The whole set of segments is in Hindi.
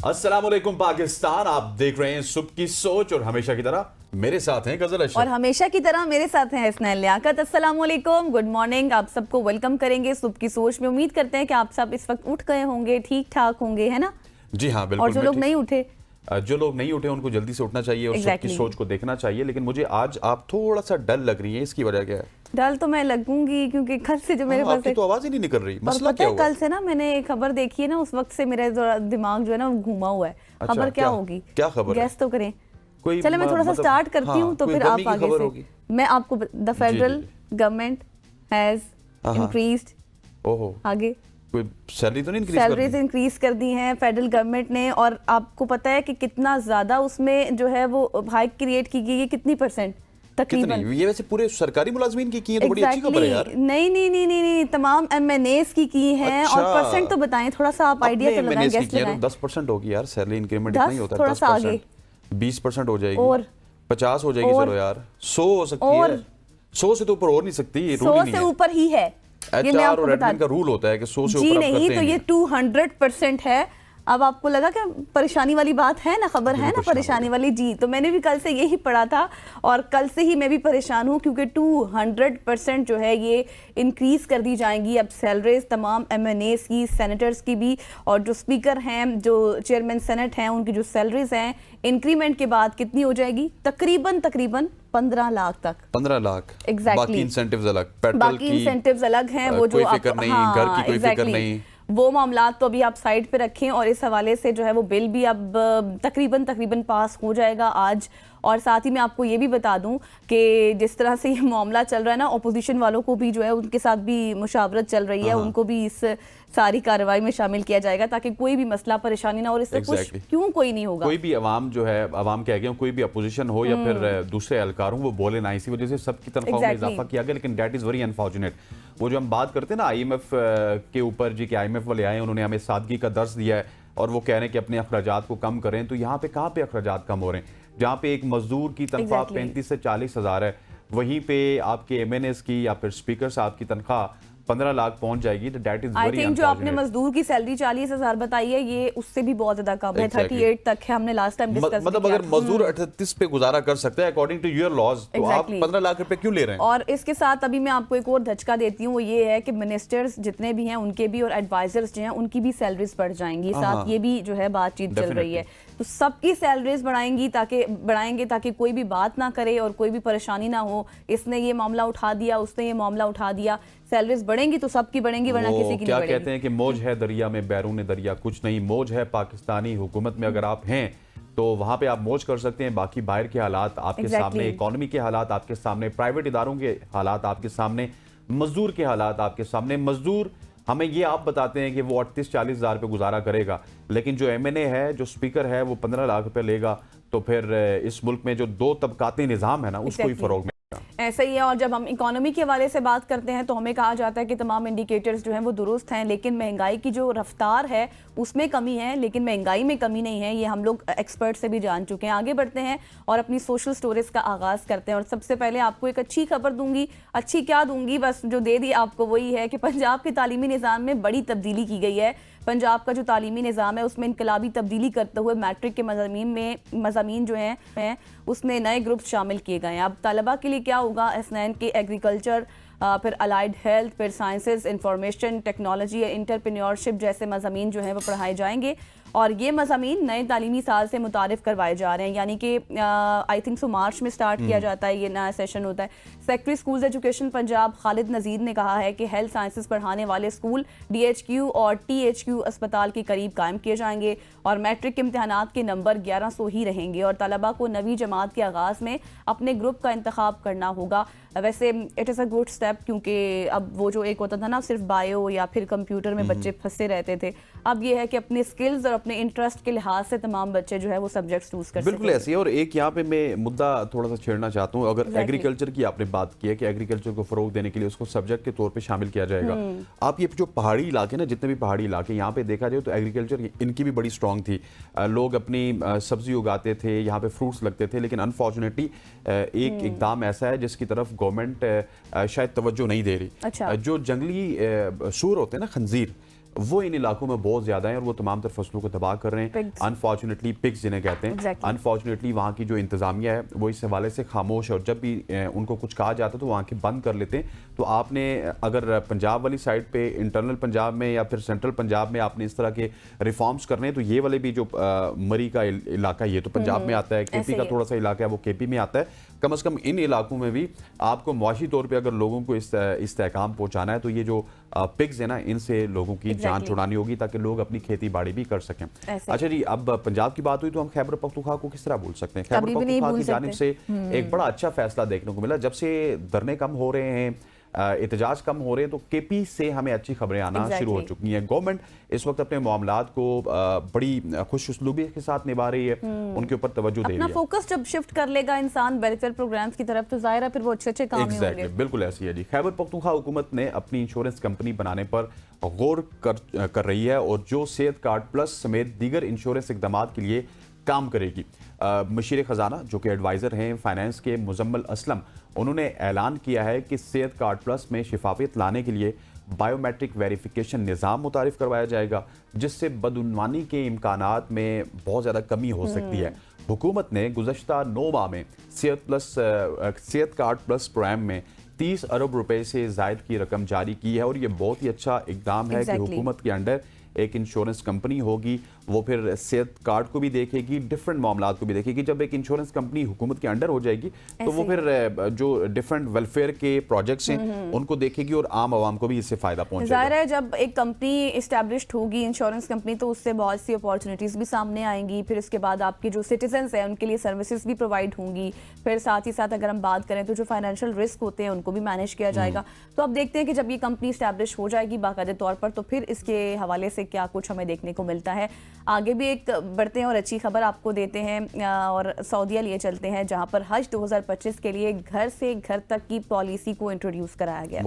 अस्सलाम वालेकुम पाकिस्तान, आप देख रहे हैं सुबह की सोच और हमेशा की तरह मेरे साथ हैं गजल अशरफ और हमेशा की तरह मेरे साथ हैं हसनैन लियाकत। अस्सलाम वालेकुम, गुड मॉर्निंग। आप सबको वेलकम करेंगे सुबह की सोच में। उम्मीद करते हैं कि आप सब इस वक्त उठ गए होंगे, ठीक ठाक होंगे, है ना? जी हाँ बिल्कुल। और जो लोग नहीं उठे उनको जल्दी से उठना चाहिए और Exactly. सबकी सोच को देखना चाहिए। लेकिन मुझे आज आप थोड़ा सा डल लग रही हैं, इसकी वजह क्या है? डल तो मैं लगूंगी क्योंकि कल से जो मेरे पास आपकी तो आवाज ही नहीं निकल रही, और मसला पता क्या है हुआ? कल से ना मैंने एक खबर देखी है ना, उस वक्त से मेरा दिमाग जो है ना वो घूमा हुआ है। अच्छा, खबर क्या क्या- होगी? क्या खबर है? गैस तो करें। कोई चलो मैं थोड़ा सा मतलब- स्टार्ट करती हाँ, हूँ तो कोई फिर गमी आप की आगे खबर से होगी। मैं आपको द फेडरल गवर्नमेंट हैज हाँ। इंक्रीज्ड, ओहो, आगे कोई सैलरी तो नहीं इंक्रीज सैलरीज इंक्रीज कर दी हैं फेडरल गवर्नमेंट ने। और आपको पता है कि कितना ज्यादा उसमें जो है वो हाइक क्रिएट की गई है, कितनी परसेंट तकरीबन? कितनी? ये वैसे पूरे सरकारी मुलाजमीन की है तो बड़ी अच्छी खबर है यार। नहीं नहीं नहीं नहीं नहीं, तमाम एमएनएस की हैं। अच्छा। और परसेंट तो बताएं, थोड़ा सा आप आइडिया तो लगाएं, MNS की गेस किया लगाएं। तो 10% होगी यार, सैलरी इंक्रीमेंट 10, इतना ही होता है। थोड़ा सा 10%, 20% हो जाएगी और 50 हो जाएगी। और चलो यार 100 हो सकती और है, 100 से तो ऊपर हो नहीं सकती, रूल 100 ही नहीं से है। ऊपर ही है। ये मैं HR आपको और बता एडमिन का रूल होता है कि 100 से जी ऊपर आप नहीं, करते तो ही ये 200% है। अब आपको लगा कि परेशानी वाली बात है ना, खबर है ना परेशान परेशानी हो वाली जी। तो मैंने भी कल से यही पढ़ा था और कल से ही मैं भी परेशान हूँ क्योंकि 200% जो है ये इंक्रीज कर दी जाएंगी अब सैलरीज तमाम एमएनएस की, सेनेटर्स की भी, और जो स्पीकर हैं, जो चेयरमैन सेनेट हैं, उनकी जो सैलरीज हैं इंक्रीमेंट के बाद कितनी हो जाएगी? तकरीबन 15 लाख तक। 15 लाख। Exactly. बाकी इंसेंटिव्स अलग, पेट्रोल बाकी की इंसेंटिव्स अलग हैं, वो जो कोई आप फिक्र नहीं, घर की कोई फिक्र exactly. नहीं। वो मामलात तो अभी आप साइड पे रखें। और इस हवाले से जो है वो बिल भी अब तकरीबन पास हो जाएगा आज। और साथ ही मैं आपको ये भी बता दूं कि जिस तरह से ये मामला चल रहा है ना, अपोजिशन वालों को भी जो है उनके साथ भी मुशावरत चल रही है, उनको भी इस सारी कार्रवाई में शामिल किया जाएगा ताकि कोई भी मसला परेशानी ना, और इससे खुश क्यों कोई नहीं होगा। कोई भी अवाम जो है, अवाम कह गए, कोई भी अपोजिशन हो या फिर दूसरे एहलकार हो, वो बोले ना। इसी वजह से सबकी तनख्वाहों में इजाफा किया गया। लेकिन डेट इज वेरी अनफॉर्चुनेट। वो जो हम बात करते हैं ना IMF के ऊपर जी, कि IMF वाले आए, उन्होंने हमें सादगी का दर्स दिया है और वो कह रहे हैं कि अपने अखराजात को कम करें। तो यहाँ पे कहाँ पे अखराजात कम हो रहे हैं? जहाँ पे एक मजदूर की तनख्वाह 35 से 40 हज़ार है, वहीं पे आपके MNS की या फिर स्पीकर साहब की तनख्वाह 15 लाख पहुंच जाजाएगी। तो डेट इज वेरी जो आपने मजदूर की सैलरी 40,000 बताई है, ये उससे भी बहुत ज्यादा कम है। 38 तक है, हमने लास्ट टाइम डिस्कस मतलब अगर मजदूर 38 पे गुजारा कर सकता है अकॉर्डिंग टू योर लॉज, तो आप 15 लाख रुपए क्यों ले रहे हैं? और इसके साथ अभी मैं आपको एक और धचका देती हूँ, वो ये है कि मिनिस्टर्स जितने भी हैं उनके भी, और एडवाइजर्स जो हैं उनकी भी सैलरीज बढ़ जाएंगी। साथ ये भी जो है बातचीत चल रही है। तो सबकी सैलरीज बढ़ाएंगे ताकि कोई भी बात ना करे और कोई भी परेशानी ना हो। इसने ये मामला उठा दिया, उसने ये मामला उठा दिया। सैलरीज बढ़ेंगी तो सबकी बढ़ेंगी, वरना किसी की क्या नहीं कहते हैं कि मौज है दरिया में, बैरून दरिया कुछ नहीं। मौज है पाकिस्तानी हुकूमत में, अगर आप हैं तो वहां पे आप मौज कर सकते हैं। बाकी बाहर के हालात आपके सामने, इकोनॉमी के हालात आपके सामने, प्राइवेट इदारों के हालात आपके सामने, मजदूर के हालात आपके सामने। मजदूर हमें ये आप बताते हैं कि वो 38-40 हज़ार पे गुजारा करेगा, लेकिन जो MNA है, जो स्पीकर है, वो 15 लाख रुपए लेगा। तो फिर इस मुल्क में जो दो तबकाती निज़ाम है ना, उसको ही फरोग। ऐसा ही है। और जब हम इकोनॉमी के हवाले से बात करते हैं तो हमें कहा जाता है कि तमाम इंडिकेटर्स जो हैं वो दुरुस्त हैं, लेकिन महंगाई की जो रफ्तार है उसमें कमी है, लेकिन महंगाई में कमी नहीं है। ये हम लोग एक्सपर्ट से भी जान चुके हैं। आगे बढ़ते हैं और अपनी सोशल स्टोरीज का आगाज़ करते हैं। और सबसे पहले आपको एक अच्छी खबर दूंगी। अच्छी क्या दूंगी, बस जो दे दी आपको वही है कि पंजाब के तालीमी निज़ाम में बड़ी तब्दीली की गई है। पंजाब का जो तालीमी निज़ाम है उसमें इनकलाबी तब्दीली करते हुए मैट्रिक के मज़ामीन जो हैं उसमें नए ग्रुप शामिल किए गए हैं। अब तलबा के लिए क्या होगा? हसनैन के एग्रीकल्चर, फिर अलाइड हेल्थ, फिर साइंसेज, इंफॉर्मेशन टेक्नोलॉजी, एंटरप्रेन्योरशिप जैसे मज़ामीन जो हैं वो पढ़ाए जाएंगे। और ये मज़ामीन नए तालीमी साल से मुतारिफ करवाए जा रहे हैं, यानी कि आई थिंक सो मार्च में स्टार्ट किया जाता है, ये नया सेशन होता है। Secretary schools education Punjab Khalid Nazir ने कहा है कि हेल्थ साइंसेज पढ़ाने वाले स्कूल DHQ और THQ अस्पताल के करीब कायम किए जाएंगे और मैट्रिक के इम्तहानात के नंबर 1100 ही रहेंगे और तलबा को नवी जमात के आगाज़ में अपने ग्रुप का इंतखाब करना होगा। वैसे it is a good step, क्योंकि अब वो जो एक होता था ना सिर्फ बायो या फिर कंप्यूटर में बच्चे फंसे रहते थे, अब ये है कि अपने स्किल्स और अपने इंटरेस्ट के लिहाज से तमाम बच्चे जो है वो सब्जेक्ट्स चूज कर सकते हैं। बिल्कुल ऐसे ही। और एक यहाँ पे मैं मुद्दा थोड़ा सा छेड़ना चाहता हूँ। अगर एग्रीकल्चर की आपने बात की है कि एग्रीकल्चर को फरोग देने के लिए उसको सब्जेक्ट के तौर पे शामिल किया जाएगा। आप ये जो पहाड़ी इलाके ना, जितने भी पहाड़ी इलाके यहाँ पे देखा जाए तो एग्रीकल्चर इनकी भी बड़ी स्ट्रॉन्ग थी। लोग अपनी सब्जी उगाते थे, यहाँ पे फ्रूट्स लगते थे। लेकिन अनफॉर्चुनेटली एक इकदाम ऐसा है जिसकी तरफ गवर्नमेंट शायद तवज्जो नहीं दे रही। अच्छा। जो जंगली सूर होते हैं ना, खंजीर, वो इन इलाकों में बहुत ज़्यादा हैं और वो तमाम तर फसलों को तबाह कर रहे हैं। अनफॉर्चुनेटली पिग्स जिन्हें कहते हैं, अनफॉर्चुनेटली वहाँ की जो इंतज़ामिया है वो इस हवाले से खामोश है और जब भी उनको कुछ कहा जाता है तो वो आंखें बंद कर लेते हैं। तो आपने अगर पंजाब वाली साइड पे इंटरनल पंजाब में या फिर सेंट्रल पंजाब में आपने इस तरह के रिफॉर्म्स करने हैं तो ये वाले भी जो मरी का इलाका ये तो पंजाब में आता है, केपी का थोड़ा सा इलाका है वो केपी में आता है। कम से कम इन इलाकों में भी आपको मुआशी तौर पे अगर लोगों को इस्तेहकाम पहुंचाना है तो ये जो पिग्स है ना इनसे लोगों की जान छुड़ानी होगी ताकि लोग अपनी खेती बाड़ी भी कर सकें। अच्छा जी, अब पंजाब की बात हुई तो हम खैबर पख्तूनख्वा को किस तरह भूल सकते हैं। खैबर पख्तूनख्वा की जानिब से एक बड़ा अच्छा फैसला देखने को मिला। जब से धरने कम हो रहे हैं, एहतजाज कम हो रहे हैं तो केपी से हमें अच्छी खबरें आना शुरू हो चुकी हैं। गवर्नमेंट इस वक्त अपने मामलात को बड़ी खुश उसलूबी के साथ निभा रही है, उनके ऊपर तवज्जो दे रही है। अपना फोकस जब शिफ्ट कर लेगा इंसान वेलफेयर प्रोग्राम्स की तरफ तो जाहिर है फिर वो अच्छे काम ही होंगे। बिल्कुल ऐसी है जी। खैबर पख्तूनख्वा हुकूमत ने अपनी इंश्योरेंस कंपनी बनाने पर गौर कर रही है और जो सेहत कार्ड प्लस समेत दीगर इंश्योरेंस इकदाम के लिए काम करेगी। मशीर खजाना जो कि एडवाइज़र हैं फाइनेंस के मुजम्मल असलम, उन्होंने ऐलान किया है कि सेहत कार्ड प्लस में शफाफियत लाने के लिए बायोमेट्रिक वेरिफिकेशन निज़ाम मुतारिफ करवाया जाएगा जिससे बदउनवानी के इम्कानात में बहुत ज़्यादा कमी हो सकती है। हुकूमत ने गुज़श्ता 9 माह में सेहत कार्ड प्लस प्रोग्राम में 30 अरब रुपए से ज़ायद की रकम जारी की है और ये बहुत ही अच्छा इकदाम है कि हुकूमत के अंडर एक इंश्योरेंस कंपनी होगी, वो फिर सेहत कार्ड को भी देखेगी, डिफरेंट मामलात को भी देखेगी। जब एक इंश्योरेंस कंपनी हुकूमत के अंडर हो जाएगी तो वो फिर जो डिफरेंट वेलफेयर के प्रोजेक्ट्स हैं उनको देखेगी और आम आवाम को भी इससे फायदा पहुंचेगा। जाहिर है जब एक कंपनी इस्टेब्लिश्ड होगी इंश्योरेंस कंपनी तो उससे बहुत सी अपॉर्चुनिटीज भी सामने आएंगी। फिर उसके बाद आपके जो सिटीजन्स हैं उनके लिए सर्विसेज भी प्रोवाइड होंगी। फिर साथ ही साथ अगर हम बात करें तो जो फाइनेंशियल रिस्क होते हैं उनको भी मैनेज किया जाएगा। तो अब देखते हैं कि जब ये कंपनी इस्टेब्लिश हो जाएगी बाकायदे तौर पर तो फिर इसके हवाले से क्या कुछ हमें देखने को मिलता है। आगे भी एक बढ़ते हैं और अच्छी खबर आपको देते हैं और सऊदीया लिए चलते हैं जहां पर हज 2025 के लिए घर से घर तक की पॉलिसी को इंट्रोड्यूस कराया गया।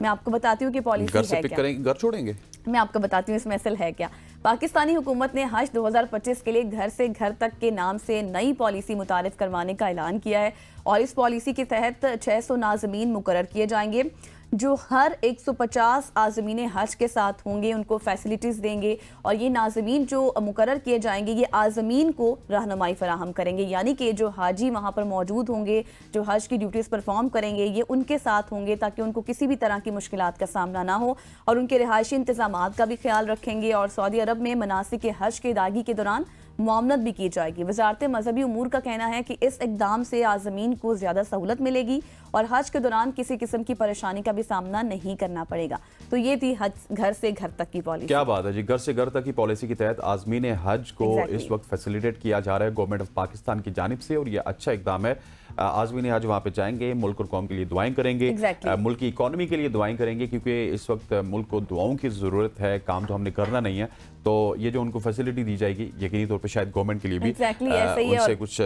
मैं आपको बताती हूँ कि पॉलिसी घर से पिक करेंगे, घर छोड़ेंगे। मैं आपको बताती हूँ इसमें असल है क्या। पाकिस्तानी हुकूमत ने हज 2025 के लिए घर से घर तक के नाम से नई पॉलिसी मुतारिफ करवाने का ऐलान किया है और इस पॉलिसी के तहत 600 नाज़मीन मुकर्रर किए जाएंगे जो हर 150 आज़मीन हज के साथ होंगे, उनको फैसिलिटीज़ देंगे और ये नाज़मीन जो मुकर्रर किए जाएंगे ये आज़मीन को रहनुमाई फराहम करेंगे। यानी कि जो हाजी वहाँ पर मौजूद होंगे, जो हज की ड्यूटीज़ परफॉर्म करेंगे ये उनके साथ होंगे ताकि उनको किसी भी तरह की मुश्किलात का सामना ना हो और उनके रिहायशी इंतज़ामात का भी ख्याल रखेंगे। और सऊदी अरब में मनासिक हज की अदायगी के दौरान मुआवनत भी की जाएगी। वजारत मजहबी उमूर का कहना है कि इस इक़दाम से आज़मीन को ज़्यादा सहूलत मिलेगी और हज के दौरान किसी किस्म की परेशानी का भी सामना नहीं करना पड़ेगा। तो ये थी हज घर से घर तक की पॉलिसी। क्या बात है जी, घर से घर तक की पॉलिसी के तहत आज़मीन हज को इस वक्त फैसिलिटेट किया जा रहा है गवर्नमेंट ऑफ पाकिस्तान की जानिब से और ये अच्छा इक़दाम है। आज़मीन हज वहाँ पे जाएंगे, मुल्क और कौम के लिए दुआएं करेंगे, मुल्क की इकॉनमी के लिए दुआएं करेंगे क्योंकि इस वक्त मुल्क को दुआओं की ज़रूरत है, काम तो हमने करना नहीं है। तो ये जो उनको फैसिलिटी दी जाएगी यकीनी तौर पे शायद गवर्नमेंट के लिए भी उनसे कुछ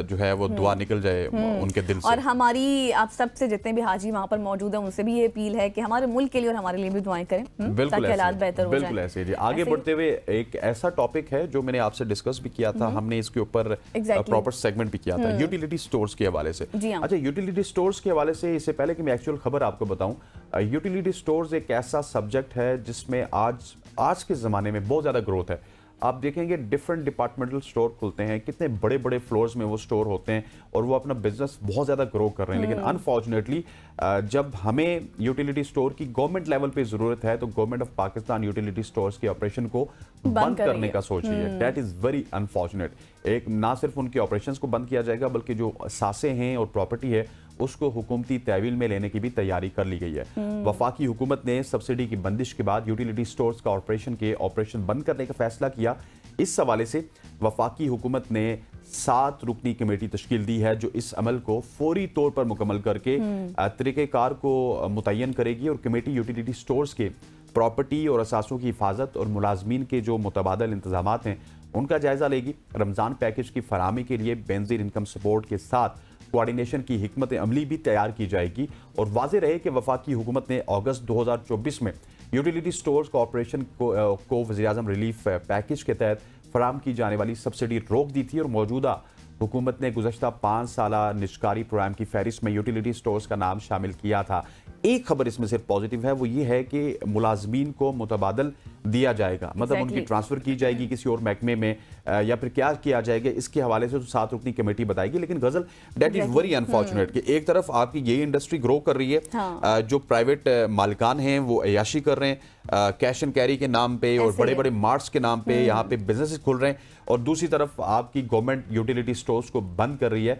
जो है वो दुआ निकल जाए उनके दिल से। और हमारी आप सबसे जितने भी हाजी वहाँ पर मौजूद हैं उनसे भी ये अपील है कि हमारे मुल्क के लिए और हमारे लिए भी दुआएं करें ताकि हालात बेहतर हो जाएं। बिल्कुल ऐसे जी। आगे बढ़ते हुए एक ऐसा टॉपिक है जो मैंने आपसे डिस्कस भी किया था, हमने इसके ऊपर प्रॉपर सेगमेंट भी किया था यूटिलिटी स्टोर्स के हवाले से। अच्छा, यूटिलिटी स्टोर्स के हवाले से इससे पहले कि मैं एक्चुअल खबर आपको बताऊं, यूटिलिटी स्टोर्स एक ऐसा सब्जेक्ट है जिसमें आज के ज़माने में बहुत ज़्यादा ग्रोथ है। आप देखेंगे डिफरेंट डिपार्टमेंटल स्टोर खुलते हैं, कितने बड़े बड़े फ्लोर्स में वो स्टोर होते हैं और वो अपना बिजनेस बहुत ज़्यादा ग्रो कर रहे हैं। लेकिन अनफॉर्चुनेटली जब हमें यूटिलिटी स्टोर की गवर्नमेंट लेवल पे ज़रूरत है तो government of Pakistan utility stores के ऑपरेशन को बंद करने का सोच रही है। That is very unfortunate. एक ना सिर्फ उनके ऑपरेशंस को बंद किया जाएगा बल्कि जो सासे हैं और प्रॉपर्टी है उसको हुकूमती तहवील में लेने की भी तैयारी कर ली गई है। वफाकी हुकूमत ने सब्सिडी की बंदिश के बाद यूटिलिटी स्टोर्स का ऑपरेशन बंद करने का फैसला किया। इस हवाले से वफाकी हुकूमत ने 7 रुकनी कमेटी तश्कील दी है जो इस अमल को फौरी तौर पर मुकम्मल करके तरीक़ेकार को मुतय्यन करेगी और कमेटी यूटिलिटी स्टोर्स के प्रॉपर्टी और असासों की हिफाजत और मुलाजमीन के जो मुतबादल इंतजामात हैं उनका जायजा लेगी। रमज़ान पैकेज की फराहमी के लिए बेनज़ीर इनकम सपोर्ट के साथ कोऑर्डिनेशन की हिकमत अमली भी तैयार की जाएगी। और वाज़ेह रहे कि वफाकी हुकूमत ने अगस्त 2024 में यूटिलिटी स्टोर्स कॉर्पोरेशन को वज़ीर-ए-आज़म रिलीफ पैकेज के तहत फराहम की जाने वाली सब्सिडी रोक दी थी और मौजूदा हुकूमत ने गुज़श्ता 5 साला निष्कारी प्रोग्राम की फहरिस्त में यूटिलिटी स्टोर्स का नाम शामिल किया था। एक खबर इसमें सिर्फ पॉजिटिव है, वो ये है कि मुलाजमीन को मुतबादल दिया जाएगा, मतलब उनकी ट्रांसफर की जाएगी किसी और महकमे में या फिर क्या किया जाएगा, इसके हवाले से तो 7 रुकनी कमेटी बताएगी। लेकिन गजल, दैट इज वेरी अनफॉर्चुनेट कि एक तरफ आपकी ये इंडस्ट्री ग्रो कर रही है, हाँ। जो प्राइवेट मालिकान हैं वो अयाशी कर रहे हैं कैश एंड कैरी के नाम पे और बड़े बड़े मार्ट्स के नाम पे यहाँ पे बिजनेसेस खुल रहे हैं, और दूसरी तरफ आपकी गवर्नमेंट यूटिलिटी स्टोर्स को बंद कर रही है।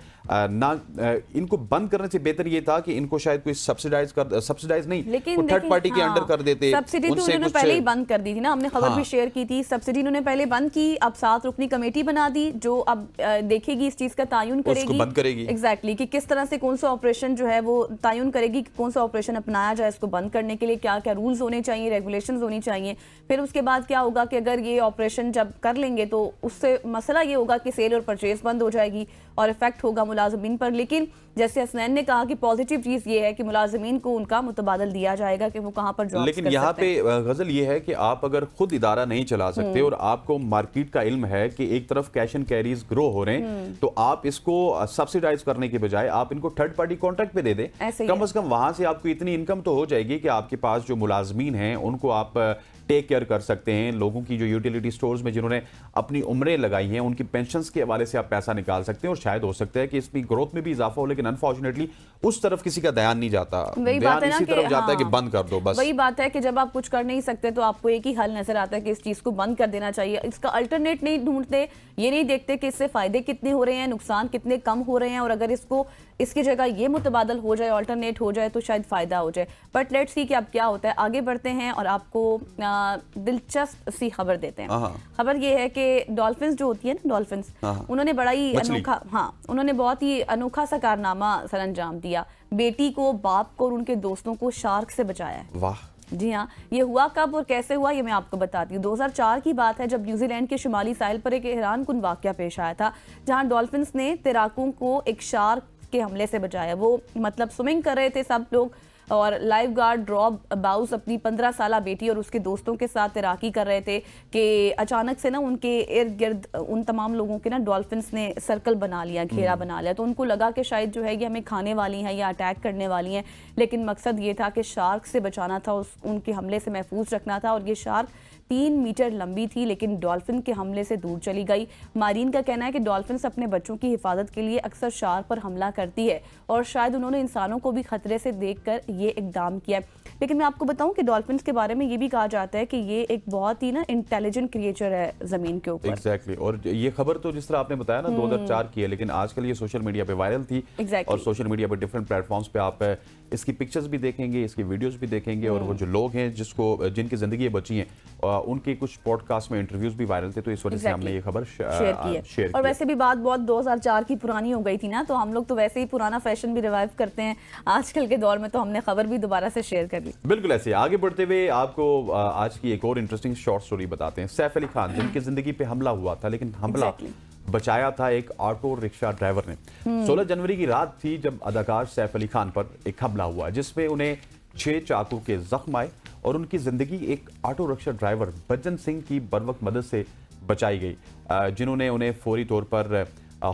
इनको बंद करने से बेहतर ये था कि इनको शायद कोई सब्सिडाइज नहीं, लेकिन थर्ड पार्टी के अंडर कर देते। सब्सिडी तो उन्होंने पहले ही बंद कर दी थी ना, हमने खबर भी शेयर की थी। सब्सिडी उन्होंने पहले बंद की, अब 7 रुकनी कमेटी बना दी जो अब देखेगी, इस चीज का तायुन करेगी, उसको बंद करेगी। एग्जैक्टली कि किस तरह से कौन सा ऑपरेशन जो है वो तायुन करेगी कि कौन सा ऑपरेशन अपनाया जाए इसको बंद करने के लिए, क्या क्या रूल्स होने चाहिए, रेगुलेशंस होनी चाहिए। फिर उसके बाद क्या होगा कि अगर ये ऑपरेशन जब कर लेंगे तो उससे मसला ये होगा कि सेल और परचेज बंद हो जाएगी और इफेक्ट होगा मुलाजमीन पर। लेकिन जैसे हसनैन ने कहा कि पॉजिटिव चीज ये है कि मुलाजमीन को उनका मुतबादल दिया जाएगा कि वो कहां पर जॉब। लेकिन यहाँ पे गजल ये है कि आप अगर खुद इदारा नहीं चला सकते और आपको मार्केट का इल्म है कि एक तरफ कैश एंड कैरीज ग्रो हो रहे हैं, तो आप इसको सब्सिडाइज करने के बजाय आप इनको थर्ड पार्टी कॉन्ट्रैक्ट पे दे दें। कम से कम वहां से आपको इतनी इनकम तो हो जाएगी कि आपके पास जो मुलाजमीन हैं उनको आप टेक केयर कर सकते हैं। लोगों की जो यूटिलिटी स्टोर्स में जिन्होंने अपनी उम्रें लगाई हैं उनकी पेंशन्स के हवाले से आप पैसा निकाल सकते हैं, और शायद हो सकता है कि इसमें ग्रोथ में भी इजाफा हो। लेकिन अनफॉर्चुनेटली उस तरफ किसी का ध्यान नहीं जाता, ध्यान इसी तरफ जाता है कि बंद कर दो बस। वही बात है कि जब आप कुछ कर नहीं सकते तो आपको एक ही हल नजर आता है कि इस चीज को बंद कर देना चाहिए। इसका अल्टरनेट नहीं ढूंढते, ये नहीं देखते कि इससे फायदे कितने हो रहे हैं, नुकसान कितने कम हो रहे हैं, और अगर इसकी जगह ये मुतबादल हो जाए, अल्टरनेट हो जाए तो शायद फायदा हो जाए। बट लेट्स सी कि अब क्या होता है। आगे बढ़ते हैं और आपको दिलचस्प सी खबर देते हैं। खबर ये है कि डॉल्फिन्स जो होती है ना, डॉल्फिन्स, उन्होंने बड़ा ही अनोखा, उन्होंने बहुत ही अनोखा सा कारनामा सर अंजाम दिया। बेटी को, बाप को और उनके दोस्तों को शार्क से बचाया है। वाह। जी हाँ, ये हुआ कब और कैसे हुआ ये मैं आपको बताती हूँ। 2004 की बात है जब न्यूजीलैंड के शुमाली साहिल पर एक हैरानकुन वाकया पेश आया था, जहाँ डॉल्फिन्स ने तैराकों को एक शार्क के हमले से बचाया। वो मतलब स्विमिंग कर रहे थे सब लोग, और लाइफ गार्ड रॉब बाउस अपनी 15 साला बेटी और उसके दोस्तों के साथ तैराकी कर रहे थे कि अचानक से ना उनके इर्द गिर्द उन तमाम लोगों के ना डॉल्फिन्स ने सर्कल बना लिया, घेरा बना लिया। तो उनको लगा कि शायद जो है ये हमें खाने वाली हैं या अटैक करने वाली हैं, लेकिन मकसद ये था कि शार्क से बचाना था, उनके हमले से महफूज रखना था। और ये शार्क 3 मीटर लंबी थी लेकिन डॉल्फिन के हमले से दूर चली गई। मारीन का कहना है कि डॉल्फिन्स अपने बच्चों की हिफाजत के लिए अक्सर शार्क पर हमला करती है, और शायद उन्होंने इंसानों को भी खतरे से देखकर ये इकदाम किया है। लेकिन मैं आपको बताऊं कि डॉल्फिन्स के बारे में ये भी कहा जाता है कि ये एक बहुत ही ना इंटेलिजेंट क्रिएचर है जमीन के ऊपर। एग्जैक्टली। और ये खबर तो जिस तरह आपने बताया ना 2004 की है, लेकिन आजकल ये सोशल मीडिया पे वायरल थी। और सोशल मीडिया पे डिफरेंट प्लेटफॉर्म्स पे आप इसकी पिक्चर्स भी देखेंगे, इसकी वीडियोस भी देखेंगे, और वो जो लोग हैं जिनकी जिंदगी बची हैं उनके कुछ पॉडकास्ट में इंटरव्यूज भी वायरल थे, तो इस वजह से हमने ये खबर शेयर की। और वैसे भी बात बहुत 2004 की पुरानी हो गई थी ना, तो हम लोग तो वैसे ही पुराना फैशन भी रिवाइव करते हैं आजकल के दौर में, तो हमने खबर भी दोबारा से शेयर कर ली। बिल्कुल ऐसे आगे बढ़ते हुए आपको आज की एक और इंटरेस्टिंग शॉर्ट स्टोरी बताते हैं। सैफ अली खान, जिनकी जिंदगी पे हमला हुआ था, लेकिन हमला बचाया था एक ऑटो रिक्शा ड्राइवर ने। 16 जनवरी की रात थी जब अदाकार सैफ अली खान पर एक हमला हुआ, जिसमें उन्हें 6 चाकू के जख्म आए और उनकी जिंदगी एक ऑटो रिक्शा ड्राइवर भजन सिंह की बरवक्त मदद से बचाई गई, जिन्होंने उन्हें फौरी तौर पर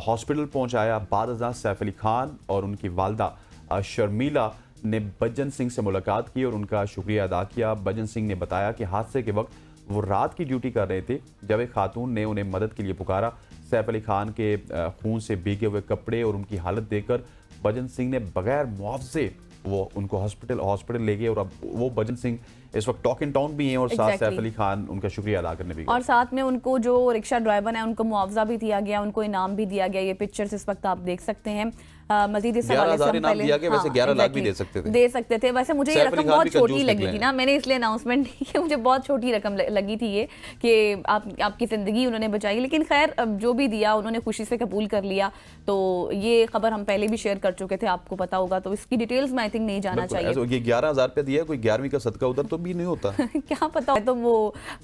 हॉस्पिटल पहुंचाया। बाद सैफ अली खान और उनकी वालदा शर्मिला ने भजन सिंह से मुलाकात की और उनका शुक्रिया अदा किया। भजन सिंह ने बताया कि हादसे के वक्त वो रात की ड्यूटी कर रहे थे जब एक खातून ने उन्हें मदद के लिए पुकारा। सैफ अली खान के खून से भीगे हुए कपड़े और उनकी हालत देखकर भजन सिंह ने बगैर मुआवजे वो उनको हॉस्पिटल ले गए, और अब वो भजन सिंह इस वक्त टॉक इन टाउन भी हैं, और साथ सैफ अली खान उनका शुक्रिया अदा करने भी गए। और साथ में उनको जो रिक्शा ड्राइवर है उनको मुआवजा भी दिया गया, उनको इनाम भी दिया गया। ये पिक्चर्स इस वक्त आप देख सकते हैं। मजीद इस हवाले से हम पहले वैसे 11 लाख भी दे सकते थे। वैसे मुझे ये रकम बहुत छोटी लगी थी ना, मैंने इसलिए अनाउंसमेंट नहीं की, मुझे बहुत छोटी रकम लगी थी ये कि आपकी जिंदगी उन्होंने बचाई। लेकिन खैर जो भी दिया उन्होंने खुशी से कबूल कर लिया। तो ये खबर हम पहले भी शेयर कर चुके थे, आपको पता होगा, तो इसकी डिटेल्स में आई थिंक नहीं जाना चाहिए। ये 11,000 रुपया दिया, कोई 11वीं का सदका उधर तो भी नहीं होता। क्या पता, तो वो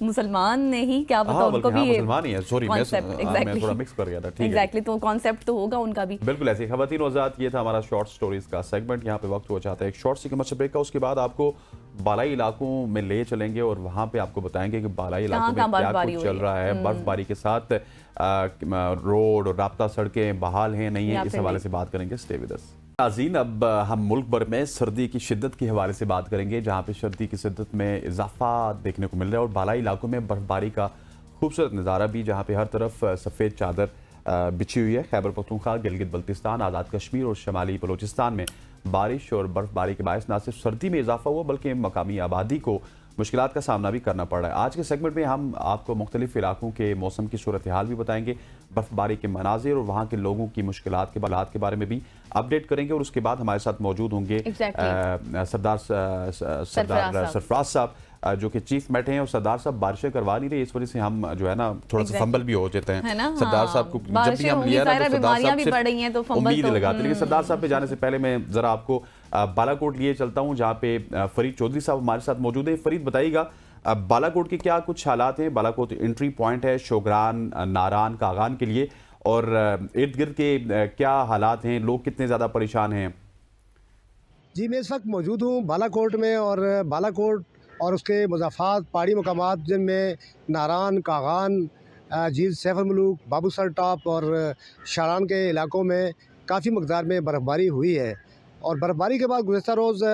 मुसलमान नहीं, क्या पता उनको भी मुसलमान ही है। सॉरी मैं थोड़ा मिक्स कर गया था। ठीक है, एग्जैक्टली, तो कॉन्सेप्ट तो होगा उनका भी। बिल्कुल ऐसे। खवातीन वज़ात, ये था हमारा शॉर्ट स्टोरीज का सेगमेंट। यहाँ पे वक्त हो जाता है एक शॉर्ट सी कमर्शियल ब्रेक का। उसके बाद आपको बालाई इलाकों में ले चलेंगे और वहाँ पे आपको बताएंगे कि बालाई इलाकों में क्या कुछ चल रहा है। बर्फबारी के साथ रोड और राब्ता सड़कें बहाल हैं नहीं है, इस हवाले से बात करेंगे। स्टे विद अस। नाज़रीन, अब हम मुल्क भर में सर्दी की शिद्दत के हवाले से बात करेंगे, जहाँ पे सर्दी की शिद्दत में इजाफा देखने को मिल रहा है और बालाई इलाकों में बर्फबारी का खूबसूरत नज़ारा भी, जहाँ पे हर तरफ सफ़ेद चादर बिछी हुई है। खैबर पख्तूनख्वा, गिलगित बल्तिस्तान, आज़ाद कश्मीर और शमाली बलोचिस्तान में बारिश और बर्फबारी के बायस न सिर्फ सर्दी में इजाफा हुआ बल्कि मकामी आबादी को मुश्किलात का सामना भी करना पड़ रहा है। आज के सेगमेंट में हम आपको मुख्तलिफ इलाकों के मौसम की सूरत हाल भी बताएंगे, बर्फबारी के मनाजिर और वहाँ के लोगों की मुश्किलात के बारे में भी अपडेट करेंगे। और उसके बाद हमारे साथ मौजूद होंगे सरदार सरफराज साहब, जो कि चीफ बैठे हैं। और सरदार साहब बारिशें करवा नहीं रहे, इस वजह से हम जो है ना थोड़ा सा फंबल भी हो जाते हैं। सरदार साहब को जब भी हम लिया ना तो सरदार साहब से उम्मीद लगाते। लेकिन सरदार साहब पे जाने से पहले मैं जरा आपको बालाकोट लिए चलता हूँ, जहाँ पे फरीद चौधरी साहब हमारे साथ मौजूद हैं। फरीद, बताइएगा बालाकोट के क्या कुछ हालात हैं? बालाकोट एंट्री पॉइंट है शोगरान, नारान, कागान के लिए, और इर्द गिर्द के क्या हालात हैं? लोग कितने ज़्यादा परेशान हैं? जी, मैं इस वक्त मौजूद हूँ बालाकोट में, और बालाकोट और उसके मुज़ाफ़ात पहाड़ी मकामात जिनमें नारान, कागान, झील सैफ मलूक, बाबूसर टॉप और शारान के इलाकों में काफ़ी मकदार में बर्फ़बारी हुई है। और बर्फ़बारी के बाद गुज़श्ता रोज़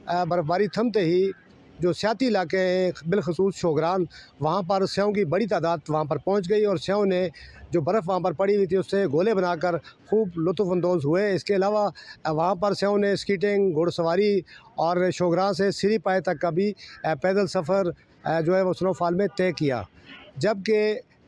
बर्फ़बारी थमते ही जो सियाती इलाके हैं, बिलखसूस शोगरान, वहाँ पर स्यों की बड़ी तादाद वहाँ पर पहुँच गई और स्यों ने जो बर्फ़ वहाँ पर पड़ी हुई थी उससे गोले बनाकर खूब लुत्फ़अंदोज़ हुए। इसके अलावा वहाँ पर स्यों ने स्कीटिंग, घुड़सवारी और शोगरान से सिरी पाए तक का भी पैदल सफ़र जो है वो स्नोफॉल में तय किया। जबकि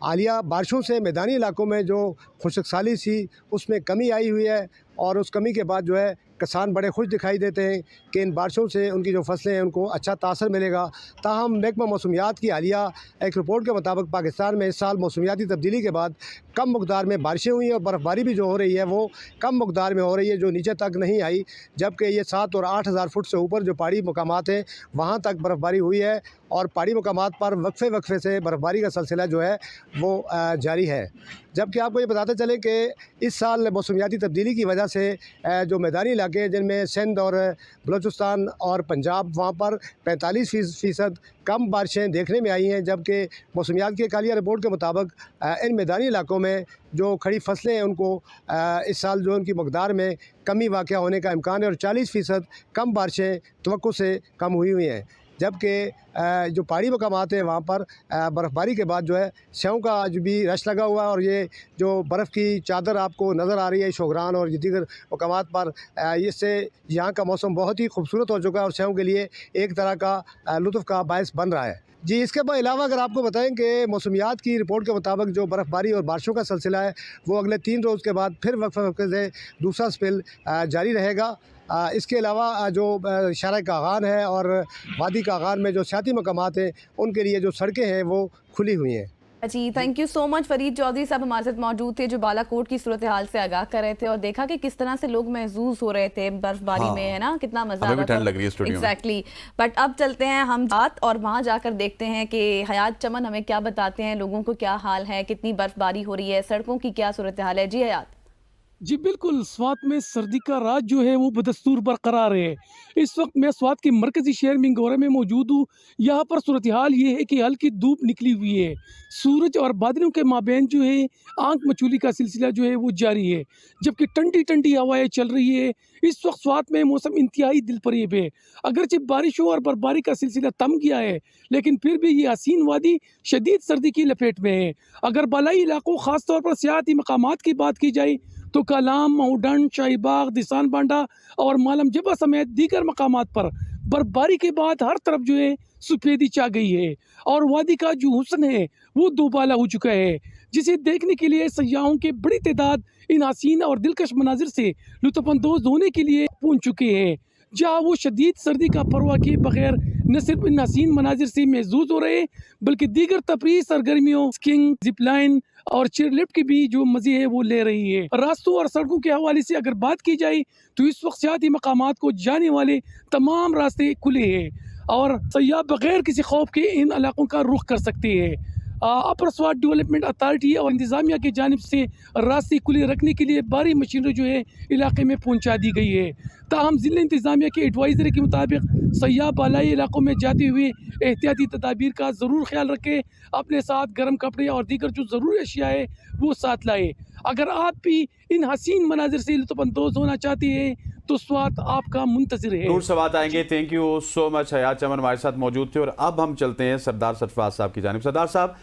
हालिया बारिशों से मैदानी इलाकों में जो खुशकसाली सी उसमें कमी आई हुई है, और उस कमी के बाद जो है किसान बड़े खुश दिखाई देते हैं कि इन बारिशों से उनकी जो फसलें हैं उनको अच्छा तासर मिलेगा। ताहम महकमा मौसमियात की हालिया एक रिपोर्ट के मुताबिक पाकिस्तान में इस साल मौसमियाती तब्दीली के बाद कम मकदार में बारिशें हुई हैं और बर्फ़बारी भी जो हो रही है वो कम मकदार में हो रही है, जो नीचे तक नहीं आई। जबकि ये 7 और 8 हज़ार फुट से ऊपर जो पहाड़ी मकामात हैं वहाँ तक बर्फ़बारी हुई है, और पहाड़ी मकामात पर वक्फे से बर्फ़बारी का सिलसिला जो है वो जारी है। जबकि आपको ये बताते चलें कि इस साल मौसमियाती तब्दीली की वजह से जो मैदानी इलाके हैं जिनमें सिंध और बलूचिस्तान और पंजाब, वहाँ पर 45% कम बारिशें देखने में आई हैं। जबकि मौसमियात की एक हालिया रिपोर्ट के मुताबिक इन मैदानी इलाकों में जो खड़ी फसलें हैं उनको इस साल जो उनकी मकदार में कमी वाक़या होने का इम्कान है और 40% कम बारिशें तवक्को से कम हुई हैं। जबकि जो पहाड़ी मकामात हैं वहाँ पर बर्फ़बारी के बाद जो है स्यों का आज भी रश लगा हुआ है, और ये जो बर्फ़ की चादर आपको नज़र आ रही है शोगरान और दीगर मकामात पर, इससे यहाँ का मौसम बहुत ही खूबसूरत हो चुका है और स्यों के लिए एक तरह का लुत्फ़ का बायस बन रहा है। जी, इसके अलावा अगर आपको बताएं कि मौसमियात की रिपोर्ट के मुताबिक जो बर्फ़बारी और बारिशों का सिलसिला है वो अगले 3 रोज़ के बाद फिर वक्फे से दूसरा स्पेल जारी रहेगा। इसके अलावा जो शारा कागान है और वादी कागान में जो सियाती मकामात हैं उनके लिए जो सड़कें हैं वो खुली हुई हैं। जी, thank you so much. Farid Chaudhry sahab हमारे साथ मौजूद थे, जो बालाकोट की सूरत हाल से आगाह कर रहे थे और देखा कि किस तरह से लोग महसूस हो रहे थे बर्फबारी में, है ना, कितना मजा आ रहा था। ठंड लग रही है स्टूडियो में। एग्जैक्टली। बट अब चलते हैं हम बात और वहाँ जाकर देखते हैं कि हयात चमन हमें क्या बताते हैं, लोगों को क्या हाल है, कितनी बर्फबारी हो रही है, सड़कों की क्या सूरत हाल है। जी हयात। जी बिल्कुल, स्वात में सर्दी का राज जो है वो बदस्तूर बरकरार है। इस वक्त मैं स्वात के मरकजी शहर मिंगोरा में मौजूद हूँ। यहाँ पर सूरत हाल ये है कि हल्की धूप निकली हुई है, सूरज और बादलों के माबैन जो है आंख मचूली का सिलसिला जो है वो जारी है, जबकि ठंडी ठंडी हवाएं चल रही है। इस वक्त स्वात में मौसम इंतहाई दिलफरेब है। अगरचे बारिशों और बर्फबारी का सिलसिला थम गया है, लेकिन फिर भी ये हसीन वादी शदीद सर्दी की लपेट में है। अगर बालाई इलाकों खासतौर पर सियाती मकामात की बात की जाए तो कलाम, माउडन, शाहीबाग, दिसान बांडा और मालम जबा समेत दीगर मकामात पर बर्फबारी के बाद हर तरफ जो है सफेदी छा गई है और वादी का जो हुस्न है वो दोबाला हो चुका है, जिसे देखने के लिए सयाहों की बड़ी तादाद इन हसीन और दिलकश मनाजिर से लुत्फ़अंदोज़ होने के लिए पहुंच चुके हैं, जहाँ वो शदीद सर्दी का परवाह किए बगैर न सिर्फ इन हसीन मनाजिर से महसूस हो रहे बल्कि दीगर तफरीही सरगर्मियों, स्कीइंग, जिपलाइन और चेयरलिफ्ट के भी जो मज़े हैं वो ले रही है। रास्तों और सड़कों के हवाले से अगर बात की जाए तो इस वक्त सियाती मकामात को जाने वाले तमाम रास्ते खुले हैं और सयाह बगैर किसी खौफ के इन इलाकों का रुख कर सकते हैं। अपर स्वात डेवलपमेंट अथॉरिटी और इंतज़ामिया की जानिब से रास्ते खुले रखने के लिए भारी मशीनरी जो है इलाके में पहुंचा दी गई है। ताहम ज़िला इंतज़ामिया के एडवाइज़री के मुताबिक सयाह बालाई इलाकों में जाते हुए एहतियाती तदाबीर का ज़रूर ख्याल रखें, अपने साथ गर्म कपड़े और दीगर जो ज़रूरी अशिया है वो साथ लाए। अगर आप भी इन हसीन मनाजिर से लुत्फ़अंदोज़ होना चाहते हैं तो स्वात आपका मुंतज़िर है। जरूर सवात आएंगे। Thank you so much. Hayat Chaman हमारे साथ मौजूद थे। और अब हम चलते हैं सरदार सरफराज साहब की जानिब। सरदार साहब,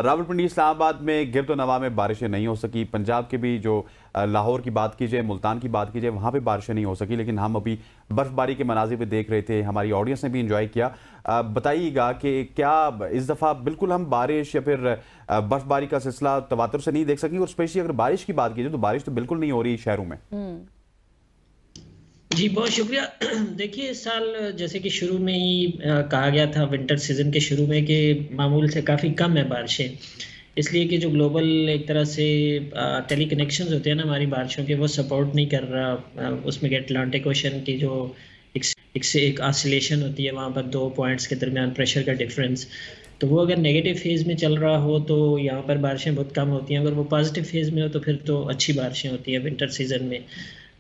रावलपिंडी इस्लामाबाद में गिरदो नवा में बारिशें नहीं हो सकी। पंजाब के भी जो लाहौर की बात कीजिए, मुल्तान की बात कीजिए, वहाँ पे बारिशें नहीं हो सकी। लेकिन हम अभी बर्फबारी के मनाजिर भी देख रहे थे, हमारी ऑडियंस ने भी इंजॉय किया। बताइएगा कि क्या इस दफ़ा बिल्कुल हम बारिश या फिर बर्फबारी का सिलसिला तवातुर से नहीं देख सकी? और स्पेशली अगर बारिश की बात कीजिए तो बारिश तो बिल्कुल नहीं हो रही शहरों में। जी, बहुत शुक्रिया। देखिए, इस साल जैसे कि शुरू में ही कहा गया था विंटर सीज़न के शुरू में कि मामूल से काफ़ी कम है बारिशें, इसलिए कि जो ग्लोबल एक तरह से टेली कनेक्शंस होते हैं ना हमारी बारिशों के, वो सपोर्ट नहीं कर रहा। उसमें अटलांटिक ओशन की जो एक ऑसिलेशन होती है, वहाँ पर 2 पॉइंट्स के दरमियान प्रेशर का डिफरेंस, तो वो अगर नेगेटिव फेज़ में चल रहा हो तो यहाँ पर बारिशें बहुत कम होती हैं। अगर वो पॉजिटिव फेज़ में हो तो फिर तो अच्छी बारिशें होती हैं विंटर सीज़न में।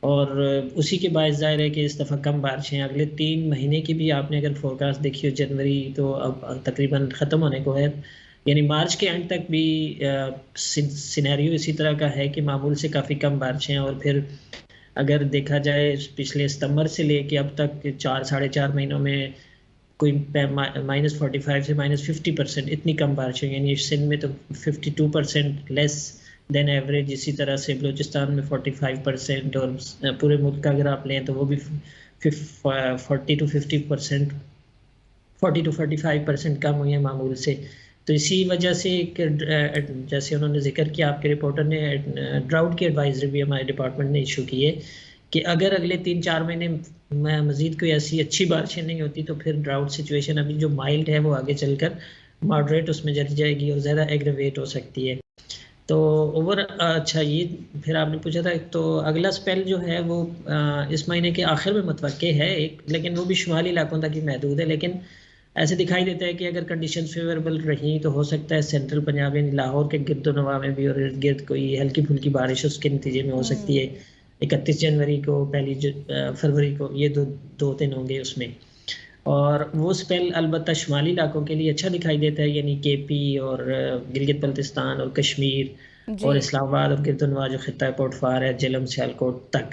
और उसी के बायस ज़ाहिर है कि इस दफ़ा कम बारिशें। अगले 3 महीने की भी आपने अगर फोरकास्ट देखी हो, जनवरी तो अब तकरीबन ख़त्म होने को है, यानी मार्च के एंड तक भी सिनेरियो इसी तरह का है कि मामूल से काफ़ी कम बारिशें। और फिर अगर देखा जाए पिछले सितंबर से लेके अब तक 4 साढ़े 4 महीनों में कोई -45 से -50% इतनी कम बारिशें, यानी सिंध में तो 52% लेस देन एवरेज। इसी तरह से बलूचिस्तान में 45%, और पूरे मुल्क का अगर आप लें तो वो भी 40 to 50%, 40 to 45% कम हुई है मामूल से। तो इसी वजह से जैसे उन्होंने जिक्र किया, आपके रिपोर्टर ने, ड्राउट की एडवाइजरी भी हमारे डिपार्टमेंट ने इशू की है कि अगर अगले 3-4 महीने में मज़ीद कोई ऐसी अच्छी बारिशें नहीं होती तो फिर ड्राउट सिचुएशन अभी जो माइल्ड है वो आगे चलकर मॉडरेट उसमें चली जाएगी और ज़्यादा एग्रेवेट हो सकती है। तो ओवर अच्छा, ये फिर आपने पूछा था, तो अगला स्पेल जो है वो इस महीने के आखिर में मुतवक्के है एक, लेकिन वो भी शुमाली इलाकों तक ही महदूद है। लेकिन ऐसे दिखाई देता है कि अगर कंडीशन फेवरेबल रही तो हो सकता है सेंट्रल पंजाब यानी लाहौर के गिरदोनवा में भी और इर्द गिर्द कोई हल्की फुल्की बारिश उसके नतीजे में हो सकती है। 31 जनवरी को, 1 फरवरी को, ये दो दिन होंगे उसमें। और वो स्पेल अलबत्ता शुमाली इलाकों के लिए अच्छा दिखाई देता है, यानी केपी और गिलगित बल्तिस्तान और कश्मीर और इस्लामाबाद और गिरदनवा जो खित्ता पोटफार है, झेलम सियालकोट तक,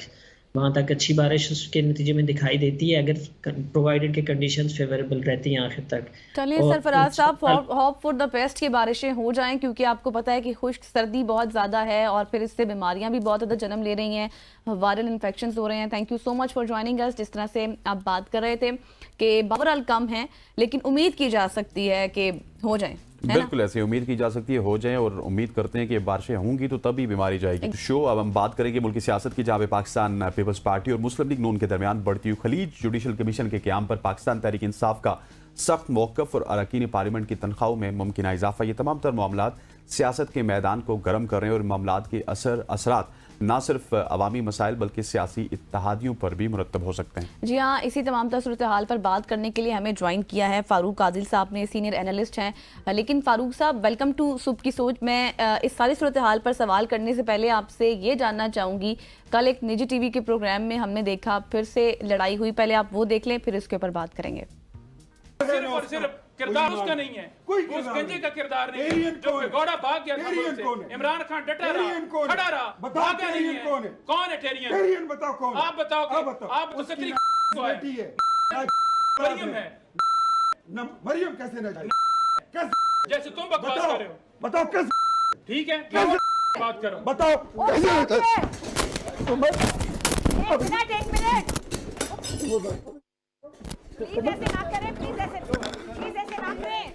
वहाँ तक अच्छी बारिश उसके नतीजे में दिखाई देती है अगर प्रोवाइडेड के कंडीशंस फेवरेबल रहती हैं आखिर तक। चलिए सरफराज साहब, होप फॉर द बेस्ट की बारिशें हो जाएं, क्योंकि आपको पता है कि खुश्क सर्दी बहुत ज़्यादा है और फिर इससे बीमारियां भी बहुत ज़्यादा जन्म ले रही हैं, वायरल इन्फेक्शंस हो रहे हैं। Thank you so much for joining अस। जिस तरह से आप बात कर रहे थे कि ओवरऑल कम है, लेकिन उम्मीद की जा सकती है कि हो जाए। बिल्कुल ऐसे उम्मीद की जा सकती है हो जाए, और उम्मीद करते हैं कि बारिशें होंगी तो तभी बीमारी जाएगी। शो अब हम बात करेंगे मुल्क की सियासत की, जहाँ पे पाकिस्तान पीपल्स पार्टी और मुस्लिम लीग नून के दरमियान बढ़ती हुई खलीज जुडिशल कमीशन के क़याम पर पाकिस्तान तहरीक इंसाफ का सख्त मौक़िफ़ और अरकान पार्लियामेंट की तनख्वाहों में मुमकिन इजाफा, ये तमाम तर मामलात सियासत के मैदान को गर्म कर रहे हैं और मामलात के असरात ना सिर्फ अवामी मसाइल बल्कि सियासी इत्तेहादियों पर भी मुरतब हो सकते हैं। जी हाँ, इसी तमाम सूरत हाल पर बात करने के लिए हमें ज्वाइन किया है फारूक आदिल साहब ने, सीनियर एनालिस्ट हैं। लेकिन फारूक साहब, वेलकम टू सुबह की सोच। मैं इस सारी सूरत हाल पर सवाल करने से पहले आपसे ये जानना चाहूँगी, कल एक निजी टीवी के प्रोग्राम में हमने देखा फिर से लड़ाई हुई, पहले आप वो देख लें फिर इसके ऊपर बात करेंगे। सिर्फ और सिर्फ किरदार उसका नहीं है, उस गंजे का किरदार नहीं है जो भगौड़ा भाग गया कबूल से। इमरान खान डटा रहा, खड़ा रहा, भागा नहीं है। कौन है टेरियन? बताओ कौन? आप बताओ। आप तो सकरी है, मरियम है। मरियम कैसे न जाए? जैसे तुम बकवास कर रहे हो। बताओ कैसे? ठीक है, बात करो। बताओ कैसे? एक मिनट प्लीज ऐसे ना करें, प्लीज ऐसे ना करें।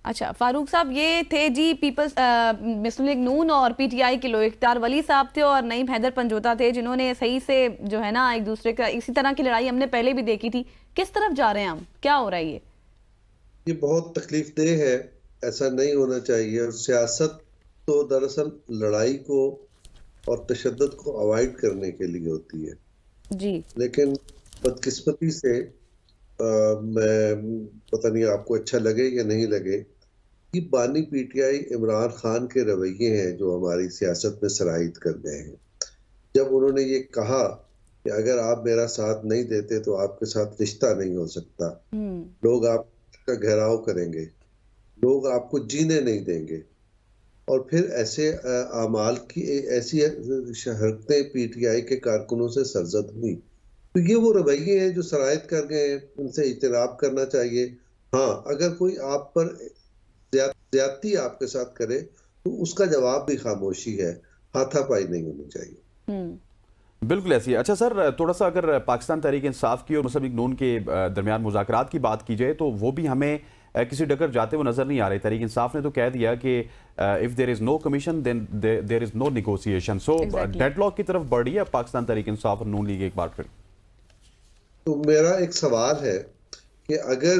अच्छा फारूक साहब, ये थे जी पीपल्स मुस्लिम लीग नून और पीटीआई के लोग। इख्तियार वली साहब थे और नईम हैदर पंजोता थे, जिन्होंने सही से जो है ना एक दूसरे का, इसी तरह की लड़ाई हमने पहले भी देखी थी। किस तरफ जा रहे हैं हम, क्या हो रहा है? ये बहुत तकलीफ देह है, ऐसा नहीं होना चाहिए। और सियासत तो दरअसल लड़ाई को और तशद्दुद को अवॉइड करने के लिए होती है जी। लेकिन बदकिस्मती से मैं पता नहीं आपको अच्छा लगे या नहीं लगे, कि बानी पीटीआई इमरान खान के रवैये हैं जो हमारी सियासत में सराहित कर गए हैं। जब उन्होंने ये कहा कि अगर आप मेरा साथ नहीं देते तो आपके साथ रिश्ता नहीं हो सकता, लोग आपका घेराव करेंगे, लोग आपको जीने नहीं देंगे। और फिर ऐसे अमाल की ऐसी हरकतें पीटीआई के कारकुनों से सरजद हुई। तो ये वो रवैये हैं जो शराइत कर गए हैं, उनसे इजतनाब करना चाहिए। हाँ, अगर कोई आप पर ज्यादती आपके साथ करे तो उसका जवाब भी खामोशी है, हाथापाई नहीं होनी चाहिए। बिल्कुल ऐसी है। अच्छा सर, थोड़ा सा अगर पाकिस्तान तहरीक इंसाफ की और मुस्लिम लीग नून के दरमियान मुज़ाकरात की बात की जाए तो वो भी हमें किसी डगर जाते हुए नजर नहीं आ रहे। तहरीक इंसाफ ने तो कह दिया कि if there is no commission then there is no negotiation. So deadlock की तरफ बढ़ रही है पाकिस्तान तहरीक इंसाफ और नून लीग एक बार फिर। तो मेरा एक सवाल है कि अगर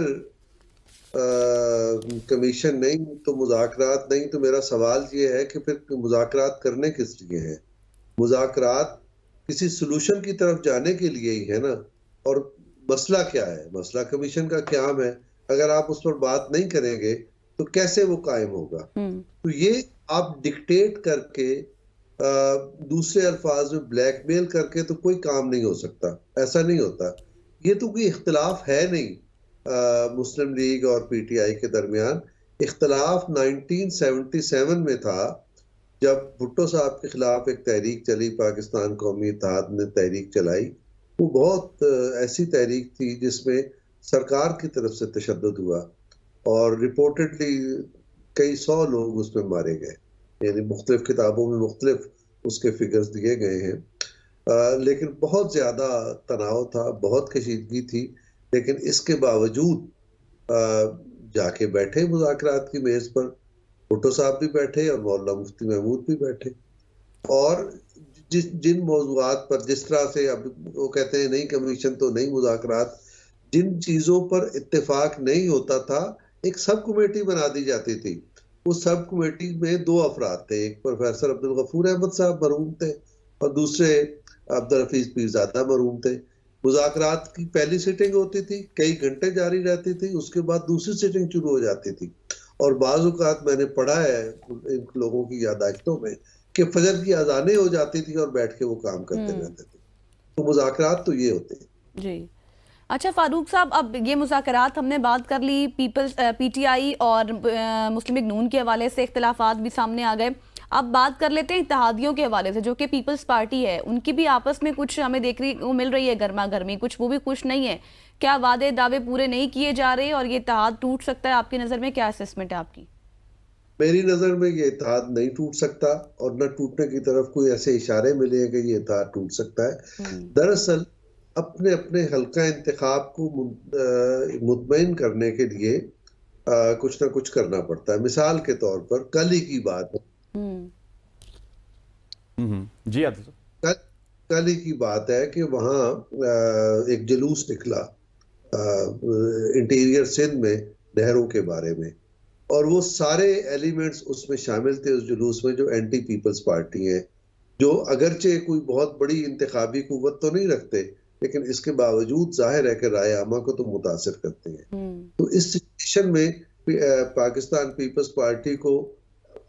कमीशन नहीं तो मुज़ाकरात नहीं, तो मेरा सवाल ये है कि फिर मुज़ाकरात करने किस लिए हैं? मुज़ाकरात किसी सोल्यूशन की तरफ जाने के लिए ही है ना। और मसला क्या है? मसला कमीशन का क्याम है। अगर आप उस पर बात नहीं करेंगे तो कैसे वो कायम होगा? तो ये आप डिक्टेट करके दूसरे अल्फाज में ब्लैकमेल करके तो कोई काम नहीं हो सकता, ऐसा नहीं होता। ये तो कोई इख्तिलाफ है नहीं मुस्लिम लीग और पीटीआई के दरमियान। इख्तिलाफ 1977 में था जब भुट्टो साहब के खिलाफ एक तहरीक चली, पाकिस्तान कौमी इत्तेहाद ने तहरीक चलाई। वो बहुत ऐसी तहरीक थी जिसमें सरकार की तरफ से तशद्दुद हुआ और रिपोर्टेडली कई 100 लोग उसमें मारे गए। यानी मुख्तलिफ किताबों में मुख्तलिफ उसके फिगर्स दिए गए हैं। लेकिन बहुत ज़्यादा तनाव था, बहुत कशीदगी थी। लेकिन इसके बावजूद जाके बैठे मुज़ाकरात की मेज़ पर, भुट्टो साहब भी बैठे और मौलाना मुफ्ती महमूद भी बैठे। और जिन मौज़ूआत पर, जिस तरह से अब वो कहते हैं नहीं कमीशन तो नहीं मुज़ाकरात, जिन चीज़ों पर इत्तेफाक नहीं होता था एक सब कमेटी बना दी जाती थी। उस सब कमेटी में 2 अफराद थे, एक प्रोफेसर अब्दुल गफूर अहमद साहब मरहूम थे और दूसरे अब्दुल हफीज पीरज़ादा मरहूम थे। मुज़ाकरात की पहली सिटिंग होती थी, कई घंटे जारी रहती थी, उसके बाद दूसरी सिटिंग शुरू हो जाती थी। और बाज़ औक़ात मैंने पढ़ा है इन लोगों की यादाश्तों में कि फजर की अज़ानें हो जाती थी और बैठ के वो काम करते रहते थे। तो मुज़ाकरात तो ये होते हैं जी। अच्छा फारूक साहब, अब ये मुज़ाकरात हमने बात कर ली, पीटीआई और मुस्लिम लीग नून के हवाले से इख्तिलाफात भी सामने आ गए। अब बात कर लेते हैं इत्तेहादियों के हवाले से, जो कि पीपल्स पार्टी है। उनकी भी आपस में कुछ हमें देखने को मिल रही है गर्मा गर्मी, कुछ वो भी खुश नहीं है। क्या वादे दावे पूरे नहीं किए जा रहे और ये इत्तेहाद टूट सकता है? आपकी नज़र में क्या असेसमेंट है आपकी? मेरी नज़र में ये इत्तेहाद नहीं टूट सकता और न टूटने की तरफ कोई ऐसे इशारे मिले हैं कि ये इत्तेहाद टूट सकता है। दरअसल अपने अपने हल्का इंतखाब को मुतमईन करने के लिए कुछ ना कुछ करना पड़ता है। मिसाल के तौर पर कल ही की बात है, जी आदित्य, कल ही की बात है कि वहाँ एक जुलूस निकला इंटीरियर सिंध में नहरों के बारे में, और वो सारे एलिमेंट्स उसमें शामिल थे उस जुलूस में जो एंटी पीपल्स पार्टी है, जो अगरचे कोई बहुत बड़ी इंतखाबी कुव्वत तो नहीं रखते, लेकिन इसके बावजूद जाहिर है कि राय आमा को तो मुतासिर करते हैं। तो इस सिचुएशन में पाकिस्तान पीपल्स पार्टी को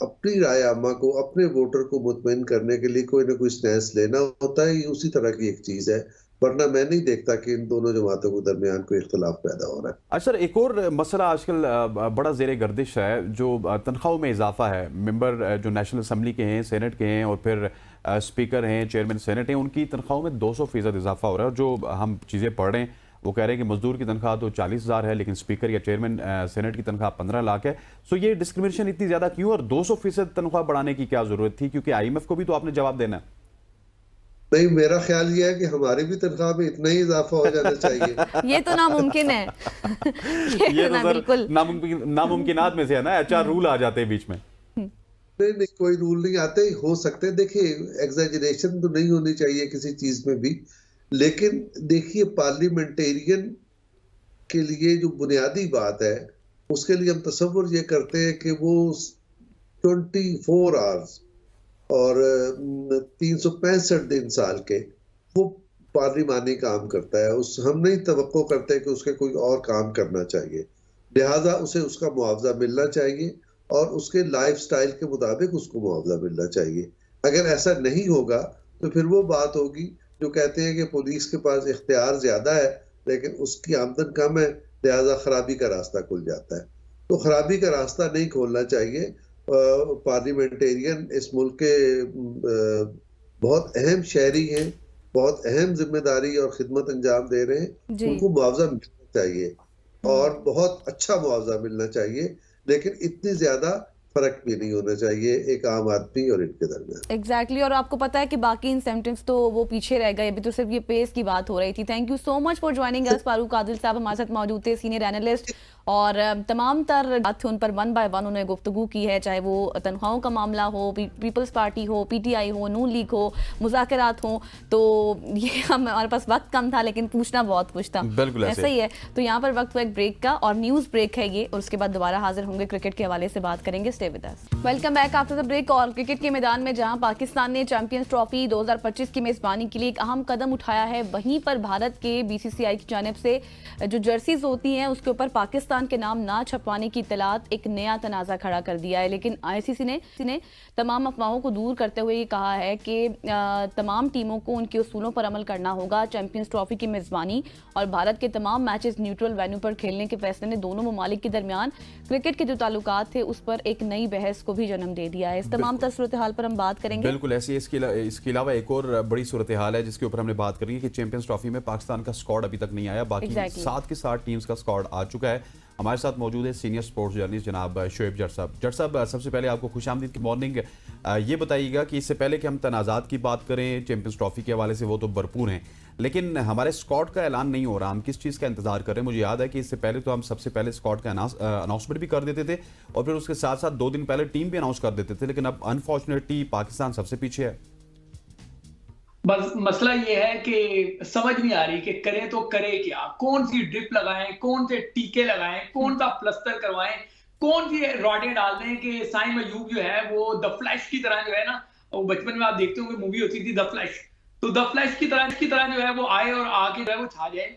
अपनी राय आमा को, अपने वोटर को मुतमईन करने के लिए कोई ना कोई स्टैंस लेना होता है। ये उसी तरह की एक चीज है, वरना मैं नहीं देखता कि इन दोनों जमातों के दरमियान कोई इख्तिलाफ पैदा हो रहा है। अच्छा सर, एक और मसला आजकल बड़ा ज़ेरे गर्दिश है, जो तनख्वाहों में इजाफा है। मेंबर जो नेशनल असम्बली के हैं, सेनेट के हैं और फिर स्पीकर हैं, चेयरमैन सेनेट हैं, उनकी तनख्वाहों में 200% इजाफा हो रहा है। और जो हम चीज़ें पढ़ रहे हैं वो कह रहे हैं कि मजदूर की तनख्वाह तो 40,000 है, लेकिन स्पीकर या चेयरमैन सेनेट की तनख्वाह 15 लाख है। सो ये डिस्क्रिमिनेशन इतनी ज़्यादा क्यों और 200% तनख्वाह बढ़ाने की क्या ज़रूरत थी? क्योंकि IMF को भी तो आपने जवाब देना है। नहीं, मेरा ख्याल ये है कि हमारी भी तनख्वाह में इतना ही इजाफा हो जाना चाहिए। ये तो नामुमकिन है। ये तो बिल्कुल नामुमकिनात में से है ना, HR रूल आ जाते हैं बीच में। नहीं, कोई रूल नहीं आते, हो सकते। देखिए, एग्जैजरेशन तो नहीं होनी चाहिए किसी चीज में भी, लेकिन देखिए पार्लियामेंटेरियन के लिए जो बुनियादी बात है उसके लिए हम तसव्वुर ये करते हैं कि वो 24 आवर्स और 365 दिन साल के वो पार्लिमानी काम करता है। हम नहीं तवक्को करते कि उसके कोई और काम करना चाहिए, लिहाजा उसे उसका मुआवजा मिलना चाहिए और उसके लाइफस्टाइल के मुताबिक उसको मुआवजा मिलना चाहिए। अगर ऐसा नहीं होगा तो फिर वो बात होगी जो कहते हैं कि पुलिस के पास इख्तियार ज्यादा है लेकिन उसकी आमदन कम है, लिहाजा खराबी का रास्ता खुल जाता है। तो खराबी का रास्ता नहीं खोलना चाहिए। पार्लियामेंटेरियन इस मुल्क के बहुत अहम शहरी हैं, बहुत अहम जिम्मेदारी और खिदमत अंजाम दे रहे हैं, जी। उनको मुआवजा मिलना चाहिए और बहुत अच्छा मुआवजा मिलना चाहिए, लेकिन इतनी ज्यादा फर्क भी नहीं होना चाहिए एक आम आदमी और इनके दरमियान। एग्जैक्टली और आपको पता है कि बाकी इंसेंटिव्स तो वो पीछे रह गए, अभी तो सिर्फ ये पेस की बात हो रही थी। Thank you so much for joining अस। फारूक आदिल साहब हमारे साथ मौजूद थे, सीनियर एनालिस्ट, और तमाम तर बात थे उन पर वन बाय वन उन्होंने गुफ्तगू की है, चाहे वो तनख्वाहों का मामला हो, पीपल्स पार्टी हो, पीटीआई हो, नून लीग हो, मुज़ाकरात हो। तो ये हमारे पास वक्त कम था लेकिन पूछना बहुत कुछ था, बिल्कुल ऐसा ही है। तो यहाँ पर वक्त एक ब्रेक का और न्यूज़ ब्रेक है ये, और उसके बाद दोबारा हाजिर होंगे, क्रिकेट के हवाले से बात करेंगे। Stay with us. Welcome back after the break. और क्रिकेट के मैदान में जहां पाकिस्तान ने चैंपियंस ट्रॉफी 2025 की मेजबानी के लिए एक अहम कदम उठाया है, वहीं पर भारत के बीसीसीआई की जानिब से जो जर्सीज होती हैं उसके ऊपर पाकिस्तान के नाम ना छपवाने की इत्तलात एक नया तनाज़ा खड़ा कर दिया है। लेकिन आईसीसी ने तमाम अफवाहों को दूर करते हुए ये कहा है कि तमाम टीमों को उनके उसूलों पर अमल करना होगा। चैंपियंस ट्रॉफी की मेजबानी और भारत के तमाम मैचेस न्यूट्रल वेन्यू पर खेलने के फैसले ने दोनों ममालिक के दरमियान क्रिकेट के जो ताल्लुकात थे उस पर एक नई बहस को भी जन्म दे दिया है। इस तमाम सूरत हाल पर हम बात करेंगे। बिल्कुल ऐसी इसके अलावा एक और बड़ी सूरत हाल है जिसके ऊपर हमने बात करी है कि चैंपियंस ट्रॉफी में पाकिस्तान का स्क्वाड अभी तक नहीं आया, बाकी 7 के 7 टीम्स का स्क्वाड आ चुका है। हमारे साथ मौजूद है सीनियर स्पोर्ट्स जर्नलिस्ट जनाब शोएब जट साहब। जट साहब, सबसे पहले आपको खुशामदीद की मॉर्निंग। ये बताइएगा कि इससे पहले कि हम तनाज़ात की बात करें चैंपियंस ट्रॉफी के हवाले से, वो तो भरपूर हैं, लेकिन हमारे स्क्वाड का ऐलान नहीं हो रहा। हम किस चीज़ का इंतजार कर रहे हैं? मुझे याद है कि इससे पहले तो हम सबसे पहले स्क्वाड का अनाउंसमेंट भी कर देते थे और फिर उसके साथ साथ 2 दिन पहले टीम भी अनाउंस कर देते थे, लेकिन अब अनफॉर्चुनेटली पाकिस्तान सबसे पीछे है। बस मसला ये है कि समझ नहीं आ रही कि करें तो करें क्या, कौन सी ड्रिप लगाएं, कौन से टीके लगाएं, कौन सा प्लस्तर करवाएं, कौन सी रॉडें डाल दें कि साइम अयूब जो है वो द फ्लैश की तरह जो है ना, वो बचपन में आप देखते होंगे मूवी होती थी द फ्लैश, तो द फ्लैश की तरह जो है वो आए और आके जो है वो छा जाए।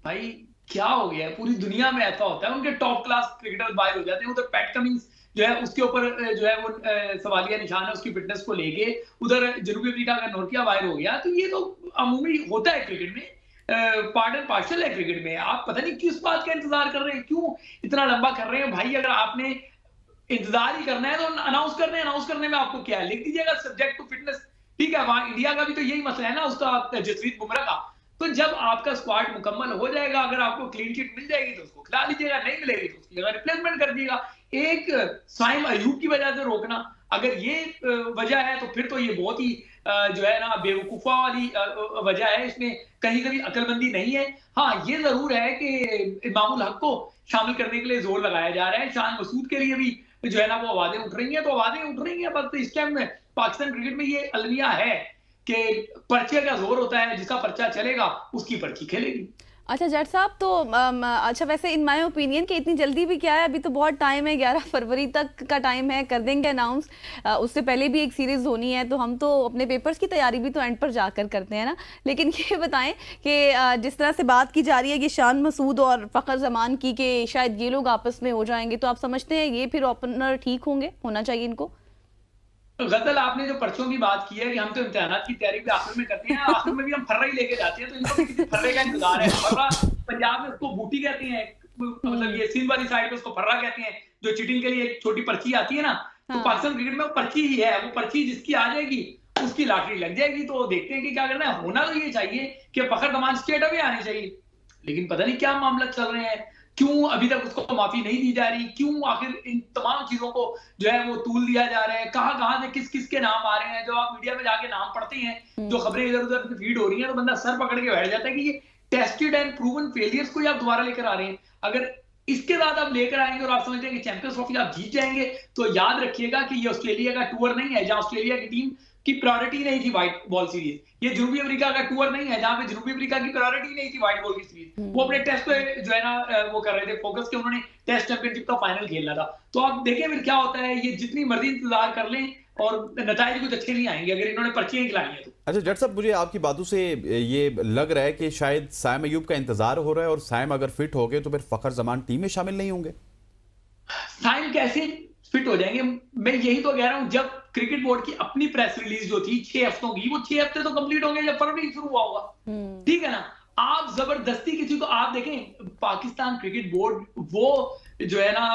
भाई क्या हो गया है? पूरी दुनिया में ऐसा होता है, उनके टॉप क्लास क्रिकेटर बाहर हो जाते हैं। उधर पैट कमिंस जो है उसके ऊपर जो है वो सवालिया निशान है उसकी फिटनेस को लेके, उधर जनूबी अफ्रीका का नोरकिया बाहर हो गया। तो ये तो अमूमी होता है क्रिकेट में, पार्ट एंड पार्सल है क्रिकेट में। आप पता नहीं किस बात का इंतजार कर रहे हैं, क्यों इतना लंबा कर रहे हैं? भाई अगर आपने इंतजार ही करना है तो अनाउंस करने में आपको क्या है, लिख दीजिएगा सब्जेक्ट टू फिटनेस। ठीक है, वहां इंडिया का भी तो यही मसला है ना, उसका जसप्रीत बुमराह का। तो जब आपका स्क्वाड मुकम्मल हो जाएगा, अगर आपको क्लीन शीट मिल जाएगी तो उसको खिला लीजिएगा, नहीं मिलेगी तो उसकी जगह रिप्लेसमेंट कर दीजिएगा। एक साइम अयूब की वजह से रोकना, अगर ये वजह है तो फिर तो ये बहुत ही जो है ना बेवकूफा वाली वजह है, इसमें कहीं कभी अक्लमंदी नहीं है। हाँ, ये जरूर है कि इमामुल हक को शामिल करने के लिए जोर लगाया जा रहा है, शान मसूद के लिए भी जो है ना वो आवाजें उठ रही हैं, तो आवाजें उठ रही हैं। बस इस टाइम में पाकिस्तान क्रिकेट में ये अलमिया है कि पर्चे का जोर होता है, जिसका पर्चा चलेगा उसकी पर्ची खेलेगी। अच्छा जट साहब, तो अच्छा वैसे इन माय ओपिनियन कि इतनी जल्दी भी क्या है, अभी तो बहुत टाइम है, 11 फरवरी तक का टाइम है, कर देंगे अनाउंस। उससे पहले भी एक सीरीज होनी है, तो हम तो अपने पेपर्स की तैयारी भी तो एंड पर जाकर करते हैं ना। लेकिन ये बताएं कि जिस तरह से बात की जा रही है कि शान मसूद और फ़खर जमान की कि शायद ये लोग आपस में हो जाएंगे, तो आप समझते हैं ये फिर ओपनर ठीक होंगे, होना चाहिए इनको? गजल, आपने जो पर्चों की बात की है कि हम तो इम्तिहानात की तैयारी भी आखिर में करते हैं, आखिर में भी हम फर्रा ही लेके जाते हैं, तो इनको भी किसी फर्रे का इंतजार है। फर्रा पंजाब में उसको बूटी कहते हैं, मतलब ये सिंध वाली साइड में उसको फर्रा कहते हैं, जो चीटिंग के लिए एक छोटी पर्ची आती है ना। तो पाकिस्तान क्रिकेट में वो पर्ची ही है, वो पर्ची जिसकी आ जाएगी उसकी लॉटरी लग जाएगी। तो देखते हैं कि क्या करना है। होना तो ये चाहिए कि फखर जमान स्टेट अवे आने चाहिए, लेकिन पता नहीं क्या मामला चल रहे हैं, क्यों अभी तक उसको माफी नहीं दी जा रही, क्यों आखिर इन तमाम चीजों को जो है वो तूल दिया जा रहा है, कहां से किस किस के नाम आ रहे हैं। जब आप मीडिया में जाके नाम पढ़ते हैं, जो खबरें इधर उधर फीड हो रही हैं, तो बंदा सर पकड़ के बैठ जाता है कि ये टेस्टेड एंड प्रूवन फेलियर्स को आप दोबारा लेकर आ रहे हैं। अगर इसके बाद आप लेकर आएंगे और आप समझते हैं कि चैंपियंस ट्रॉफी आप जीत जाएंगे, तो याद रखिएगा कि ये ऑस्ट्रेलिया का टूर नहीं है, जहां ऑस्ट्रेलिया की टीम की प्रायोरिटी नहीं थी व्हाइट बॉल सीरीज। ये जनूबी अफ्रीका का टूर नहीं है, जहां पे जनूबी अफ्रीका की प्रायोरिटी नहीं थी व्हाइट बॉल की सीरीज। वो अपने टेस्ट पे जो है ना वो कर रहे थे फोकस, के उन्होंने टेस्ट चैंपियनशिप का फाइनल खेलना था। तो आप देखें फिर क्या होता है, ये जितनी मर्जी इंतजार कर लें और नतीजे कुछ अच्छे नहीं आएंगे अगर इन्होंने पर्चियां खिलाई हैं तो। अच्छा जट साहब, मुझे आपकी बातों से ये लग रहा है कि शायद साइम अयूब का इंतजार हो रहा है, और साइम अगर फिट हो गए तो फिर फखर जमान टीम में शामिल नहीं होंगे। साइम कैसे फिट हो जाएंगे। मैं यही तो कह रहा हूं, जब क्रिकेट बोर्ड की अपनी प्रेस रिलीज जो थी 6 हफ्तों की, वो 6 हफ्ते तो कंप्लीट होंगे जब फरवरी शुरू हुआ होगा, ठीक है ना। आप जबरदस्ती किसी को, आप देखें पाकिस्तान क्रिकेट बोर्ड वो जो है ना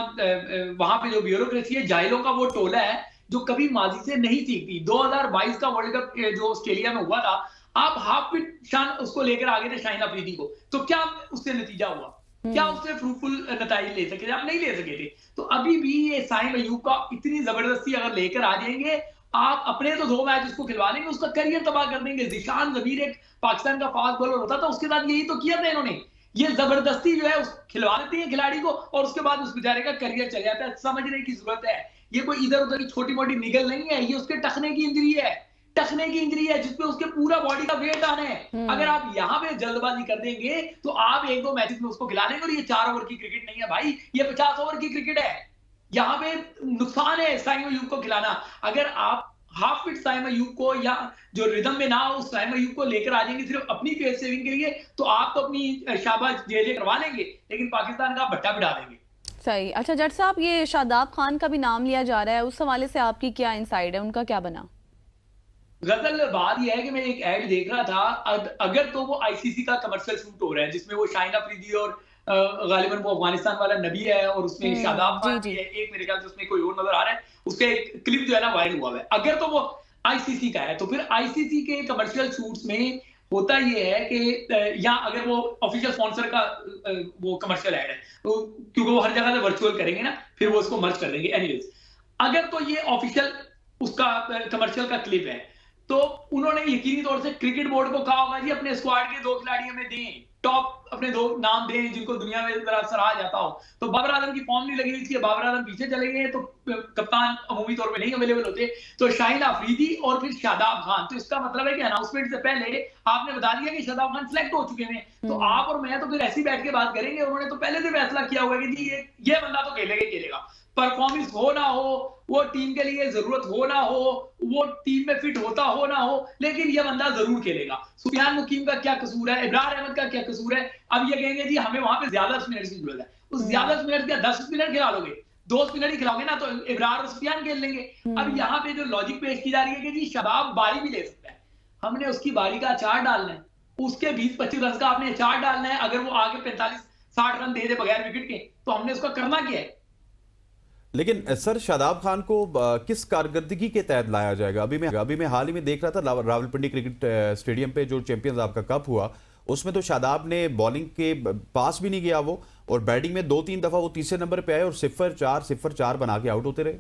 वहां पे जो ब्यूरोक्रेसी है, जाहिलों का वो टोला है जो कभी माजी से नहीं सीखती। 2022 का वर्ल्ड कप जो ऑस्ट्रेलिया में हुआ था, आप हाफ फिट शान उसको लेकर आ गए थे शाहिन अफरीदी को, तो क्या उससे नतीजा हुआ? क्या उससे फ्रूटफुल नतीजे ले सके थे? आप नहीं ले सके थे। तो अभी भी ये साइम अयूब का इतनी जबरदस्ती अगर लेकर आ जाएंगे, आप अपने तो 2 मैच उसको खिलवा लेंगे, उसका करियर तबाह कर देंगे। जिशान जमीर एक पाकिस्तान का फास्ट बॉलर होता था, उसके साथ यही तो किया था इन्होंने। ये जबरदस्ती जो है खिलवा देती है खिलाड़ी को, और उसके बाद उस बेचारे का करियर चल जाता है। समझने की जरूरत है, ये कोई इधर उधर की छोटी मोटी निगल नहीं है, ये उसके टखने की इंजरी है, टखने की इंजरी है जिसपे उसके पूरा बॉडी का वेट आना है। अगर आप यहाँ पे जल्दबाजी कर देंगे तो आप 1-2 मैचेस में उसको खिला लेंगे, और ये 4 ओवर की क्रिकेट नहीं है भाई, ये 50 ओवर की क्रिकेट है। यहाँ पे नुकसान है साइम अयूब को खिलाना। अगर आप हाफ फिट साइम अयूब को, या जो रिदम में ना हो उस साइम अयूब को लेकर आ जाएंगे सिर्फ अपनी फेस सेविंग के लिए, तो आप तो अपनी शाबाश जे करवा लेंगे, लेकिन पाकिस्तान का भट्टा बिठा देंगे। सही। अच्छा जट साहब, ये शादाब खान का भी नाम लिया जा रहा है, उस हवाले से आपकी क्या इनसाइड है, उनका क्या बना? गजल बात यह है कि मैं एक ऐड देख रहा था, अगर तो वो आईसीसी का कमर्शियल शूट हो रहा है जिसमें वो शाहिन अफरीदी और गालिबन वो अफगानिस्तान वाला नबी है, और उसमें शादाब खान भी है, एक मेरे ख्याल से उसमें कोई और नजर आ रहा है, उसका एक क्लिप जो है ना वायरल हुआ है। अगर तो वो आईसीसी का है तो फिर आईसीसी के कमर्शियल शूट्स में होता ये है कि या अगर वो ऑफिशियल स्पॉन्सर का वो कमर्शियल ऐड है, तो क्योंकि वो हर जगह से वर्चुअल करेंगे ना, फिर वो उसको मर्ज कर देंगे। एनीवेज, अगर तो ये ऑफिशियल उसका कमर्शियल का क्लिप है, तो उन्होंने यकीनी तौर से क्रिकेट बोर्ड को कहा होगा जी अपने स्क्वाड के 2 खिलाड़ी हमें दें, टॉप अपने 2 नाम दें जिनको दुनिया में जरा सराहा जाता हो। तो बाबर आजम की फॉर्म नहीं लगी हुई थी, बाबर आजम पीछे चले गए, तो कप्तान अमूमी तौर पे नहीं अवेलेबल होते, तो शाहिन अफरीदी और फिर शादाब खान। तो इसका मतलब है कि अनाउंसमेंट से पहले आपने बता दिया कि शादाब खान सिलेक्ट हो चुके हैं, तो आप और मैं तो फिर ऐसी बैठ के बात करेंगे। उन्होंने तो पहले से फैसला किया हुआ है कि जी ये बंदा तो खेलेगा, परफॉर्मेंस हो ना हो, वो टीम के लिए जरूरत हो ना हो, वो टीम में फिट होता हो ना हो, लेकिन ये बंदा जरूर खेलेगा। सुफियान मुकीम का क्या कसूर है, इब्रार अहमद का क्या कसूर है? अब ये कहेंगे जी हमें वहां पे ज्यादा स्पिनर्स की जरूरत है, उस ज्यादा स्पिनर क्या 10 स्पिनर खिला लोगे? 2 स्पिनर ही खिलाओगे ना, तो इब्रार और सुफियान खेल लेंगे। अब यहाँ पे जो लॉजिक पेश की जा रही है कि जी शबाब बारी भी ले सकता है, हमने उसकी बारी का अचार डालना है, उसके 20-25 रन का आपने अचार डालना है। अगर वो आगे 45-60 रन दे दे बगैर विकेट के, तो हमने उसका करना क्या है? लेकिन सर शादाब खान को किस कारकर्दगी के तहत लाया जाएगा? अभी मैं हाल ही में देख रहा था रावलपिंडी क्रिकेट स्टेडियम पे जो चैंपियंस आपका कप हुआ, उसमें तो शादाब ने बॉलिंग के पास भी नहीं गया वो, और बैटिंग में 2-3 दफा वो तीसरे नंबर पे आए और 0-4 बना के आउट होते रहे।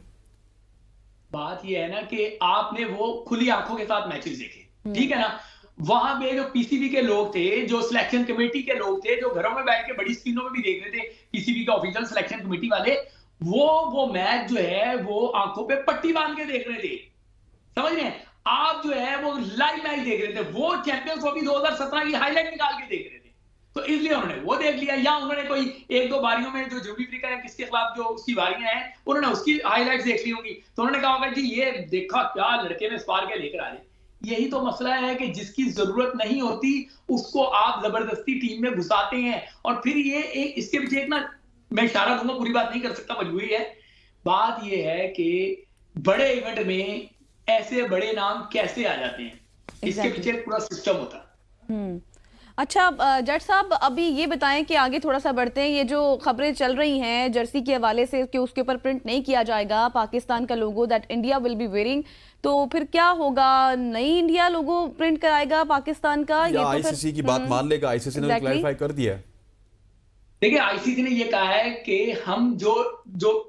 बात ये है ना कि आपने वो खुली आंखों के साथ मैचेस देखे, ठीक है ना। वहां पे जो पीसीबी के लोग थे, जो सिलेक्शन कमेटी के लोग थे, जो घरों में बैठ के बड़ी स्क्रीनों में भी देख रहे थे, पीसीबी का ऑफिशियल सिलेक्शन कमेटी वाले, वो मैच जो है वो आंखों पे पट्टी बांध के देख रहे थे, समझ रहे हैं आप? जो है वो लाइव मैच देख रहे थे, वो चैंपियंस ट्रॉफी 2017 की हाईलाइट निकाल के देख रहे थे, तो इसलिए उन्होंने वो देख लिया। या उन्होंने कोई 1-2 बारियों में जो जनूबी अफ्रीका है किसके खिलाफ जो उसकी बारियां हैं, उन्होंने उसकी हाईलाइट्स देख ली होंगी, तो उन्होंने कहा होगा जी ये देखा क्या लड़के में स्पार के लेकर आ रहे। यही तो मसला है कि जिसकी जरूरत नहीं होती उसको आप जबरदस्ती टीम में घुसाते हैं, और फिर ये इसके पीछे एक ना, मैं इशारा दूंगा, पूरी बात नहीं कर सकता, मजबूरी है। बात यह है कि बड़े इवेंट में ऐसे बड़े नाम कैसे आ जाते हैं, इसके पीछे पूरा सिस्टम होता है। अच्छा जट साहब, अभी ये बताएं कि आगे थोड़ा सा बढ़ते हैं, ये जो खबरें चल रही हैं जर्सी के हवाले से कि उसके ऊपर प्रिंट नहीं किया जाएगा पाकिस्तान का logo, that India will be wearing, तो फिर क्या होगा? नई इंडिया लोगो प्रिंट कराएगा पाकिस्तान का? या आईसीसी की बात मान लेगा? आईसीसी ने क्लैरिफाई कर दिया है। देखिए आईसीसी ने ये कहा है कि हम जो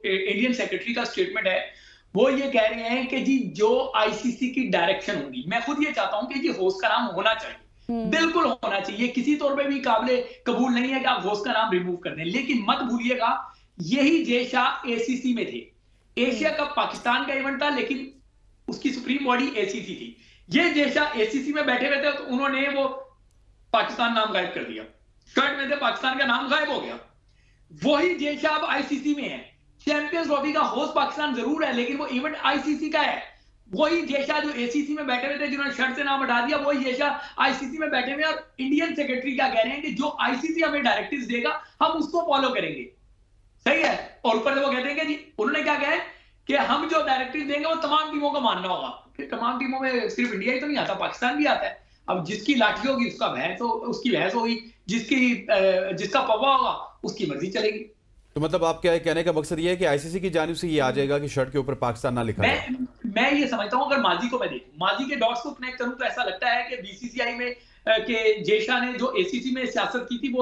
इंडियन सेक्रेटरी का स्टेटमेंट है वो ये कह रहे हैं कि जी जो आईसीसी की डायरेक्शन होगी, मैं खुद ये चाहता हूं कि जी होस्ट का नाम होना चाहिए, बिल्कुल होना चाहिए, किसी तौर पे भी काबिले कबूल नहीं है कि आप होस्ट का नाम रिमूव कर दें, लेकिन मत भूलिएगा यही जय शाह एसीसी में थे। एशिया कप पाकिस्तान का इवेंट था, लेकिन उसकी सुप्रीम बॉडी एसीसी थी। ये जय शाह एसीसी में बैठे हुए थे, तो उन्होंने वो पाकिस्तान नाम गायब कर दिया, शर्ट में से पाकिस्तान का नाम गायब हो गया। वही जय शाह अब आईसीसी में है। चैंपियंस ट्रॉफी का होस्ट पाकिस्तान जरूर है, लेकिन वो इवेंट आईसीसी का है। वही जय शाह जो एसीसी में बैठे हुए थे, जिन्होंने शर्ट से नाम हटा दिया, वही जय शाह आईसीसी में बैठे हुए। और इंडियन सेक्रेटरी क्या कह रहे हैं कि जो आईसीसी हमें डायरेक्टिव्स देगा हम उसको फॉलो करेंगे, सही है। और ऊपर से वो कहते हैं कि जी उन्होंने क्या कहा है कि हम जो डायरेक्टिव देंगे वो तमाम टीमों को मानना होगा। फिर तमाम टीमों में सिर्फ इंडिया ही तो नहीं आता, पाकिस्तान भी आता है। अब जिसकी लाठी होगी उसका भैंस हो, उसकी भैंस होगी, जिसका पवा होगा उसकी मर्जी चलेगी। तो मतलब आप क्या कहने का मकसद ये है कि आईसीसी की जानिब से ये आ जाएगा कि शर्ट के ऊपर पाकिस्तान ना लिखा है? मैं ये समझता हूँ, अगर माजी को मैं देखूं, माजी के डॉट्स को कनेक्ट करूं तो ऐसा लगता है कि बीसीसीआई में के जेशा ने जो एसीसी में सियासत की थी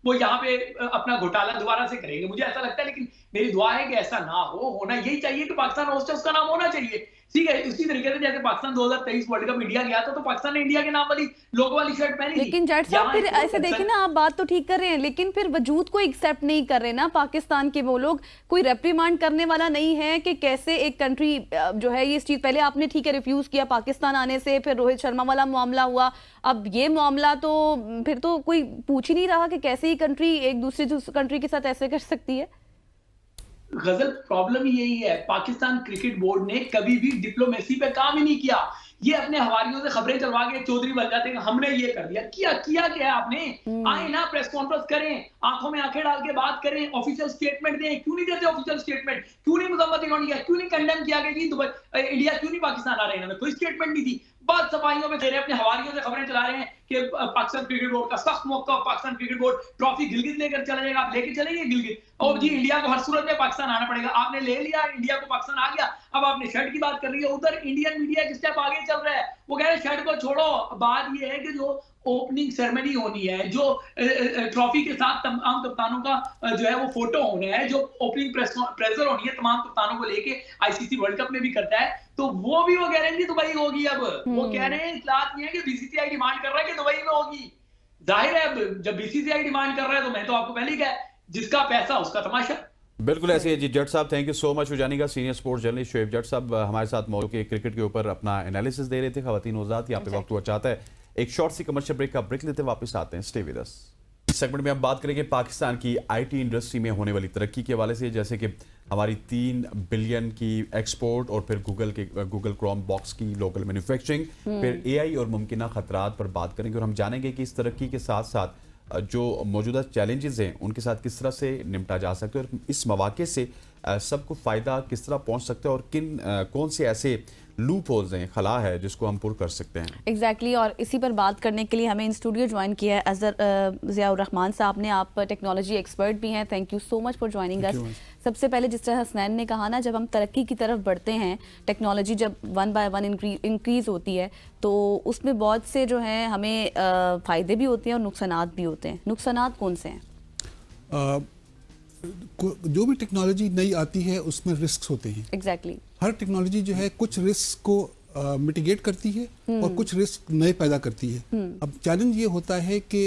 वो यहाँ पे अपना घोटाला दोबारा से करेंगे, मुझे ऐसा लगता है। लेकिन मेरी दुआ है कि ऐसा ना हो, होना यही चाहिए कि पाकिस्तान होस्ट है, उसका नाम होना चाहिए। ठीक है, उसी तरीके से जैसे पाकिस्तान 2023 वर्ल्ड कप इंडिया गया था तो पाकिस्तान ने इंडिया के नाम वाली लोगो वाली शर्ट पहनी थी। लेकिन जट साहब फिर ऐसे देखें ना, आप बात तो ठीक कर रहे हैं लेकिन फिर वजूद को एक्सेप्ट नहीं कर रहे ना पाकिस्तान के वो लोग। कोई रेप्रीमांड करने वाला नहीं है कि कैसे एक कंट्री जो है ये चीज, पहले आपने ठीक है रिफ्यूज किया पाकिस्तान आने से, फिर रोहित शर्मा वाला मामला हुआ, अब ये मामला, तो फिर तो कोई पूछ ही नहीं रहा कि कैसे ही कंट्री एक दूसरी कंट्री के साथ ऐसे कर सकती है। गजल प्रॉब्लम यही है, पाकिस्तान क्रिकेट बोर्ड ने कभी भी डिप्लोमेसी पे काम ही नहीं किया। ये अपने हवारियों से खबरें चलवा के चौधरी बन जाते हैं, हमने ये कर दिया। किया क्या है आपने? आए ना, प्रेस कॉन्फ्रेंस करें, आंखों में आंखें डाल के बात करें, ऑफिशियल स्टेटमेंट दें। क्यों नहीं देते ऑफिशियल स्टेटमेंट? क्यों नहीं मजम्मत इन्होंने किया? क्यों नहीं कंडेम किया कि जी दुबई इंडिया क्यों नहीं पाकिस्तान आ रहे हैं? इन्होंने कोई स्टेटमेंट नहीं दी, बात सफाइयों में दे रहे हैं, अपने हवारियों से खबरें चला रहे हैं कि पाकिस्तान क्रिकेट बोर्ड का सख्त मौका, Pakistan cricket board trophy Gilgit लेकर चला जाएगा। आप लेके चलेंगे गिलगित? और जी इंडिया को हर सूरत में पाकिस्तान आना पड़ेगा। आपने ले लिया, इंडिया को पाकिस्तान आ गया, अब आपने शर्ट की बात कर रही है। उधर इंडियन मीडिया एक स्टेप आगे चल रहा है, वो कह रहे हैं शर्ट को छोड़ो। बात ये है कि जो ओपनिंग सेरेमनी होनी है, जो ट्रॉफी के साथ तमाम कप्तानों का जो है वो फोटो होना है, जो ओपनिंग प्रेजर होनी है तमाम कप्तानों को लेके, आईसीसी वर्ल्ड कप में भी करता है, तो वो भी वो कह रहे हैं कि दुबई होगी। अब वो कह रहे हैं, इतलात ये है कि बीसीसीआई डिमांड कर रहा है कि दुबई में होगी। जाहिर है अब जब बीसीसीआई डिमांड कर रहा है तो मैं तो आपको पहले ही कहा, जिसका पैसा उसका तमाशा। बिल्कुल ऐसे है जी। जट साहब थैंक यू सो मच हो जाने का। सीनियर स्पोर्ट्स जर्नलिस्ट शोएब जट साहब हमारे साथ मौजूद के क्रिकेट के ऊपर अपना एनालिसिस दे रहे थे। खवातीन हज़रात, यहाँ पे वक्त हुआ चाहता है एक शॉर्ट सी कमर्शियल ब्रेक का ब्रेक लेते वापस आते हैं। स्टे विद अस। इस सेगमेंट में हम बात करेंगे पाकिस्तान की आईटी इंडस्ट्री में होने वाली तरक्की के हवाले से, जैसे कि हमारी 3 बिलियन की एक्सपोर्ट और फिर गूगल क्रोम बॉक्स की लोकल मैन्युफैक्चरिंग, फिर एआई और मुमकिन खतरात पर बात करेंगे और हम जानेंगे कि इस तरक्की के साथ साथ जो मौजूदा चैलेंजेस हैं उनके साथ किस तरह से निपटा जा सकता है और इस मौके से सबको फ़ायदा किस तरह पहुंच सकता है और कौन से ऐसे लूप होल्स हैं, खला है जिसको हम पुर कर सकते हैं। एग्जैक्टली और इसी पर बात करने के लिए हमें इन स्टूडियो ज्वाइन किया है अजहर ज़ियाउर रहमान साहब ने। आप टेक्नोलॉजी एक्सपर्ट भी हैं, thank you so much for joining अस। सबसे पहले जिस तरह हसनैन ने कहा ना, जब हम तरक्की की तरफ बढ़ते हैं, टेक्नोलॉजी जब 1 बाय 1 इंक्रीज़ होती है तो उसमें बहुत से जो हैं हमें फ़ायदे भी होते हैं और नुकसानात भी होते हैं। नुकसानात कौन से हैं? जो भी टेक्नोलॉजी नई आती है उसमें रिस्क होते हैं। एग्जैक्टली हर टेक्नोलॉजी जो है कुछ रिस्क को मिटिगेट करती है और कुछ रिस्क नए पैदा करती है। अब चैलेंज ये होता है कि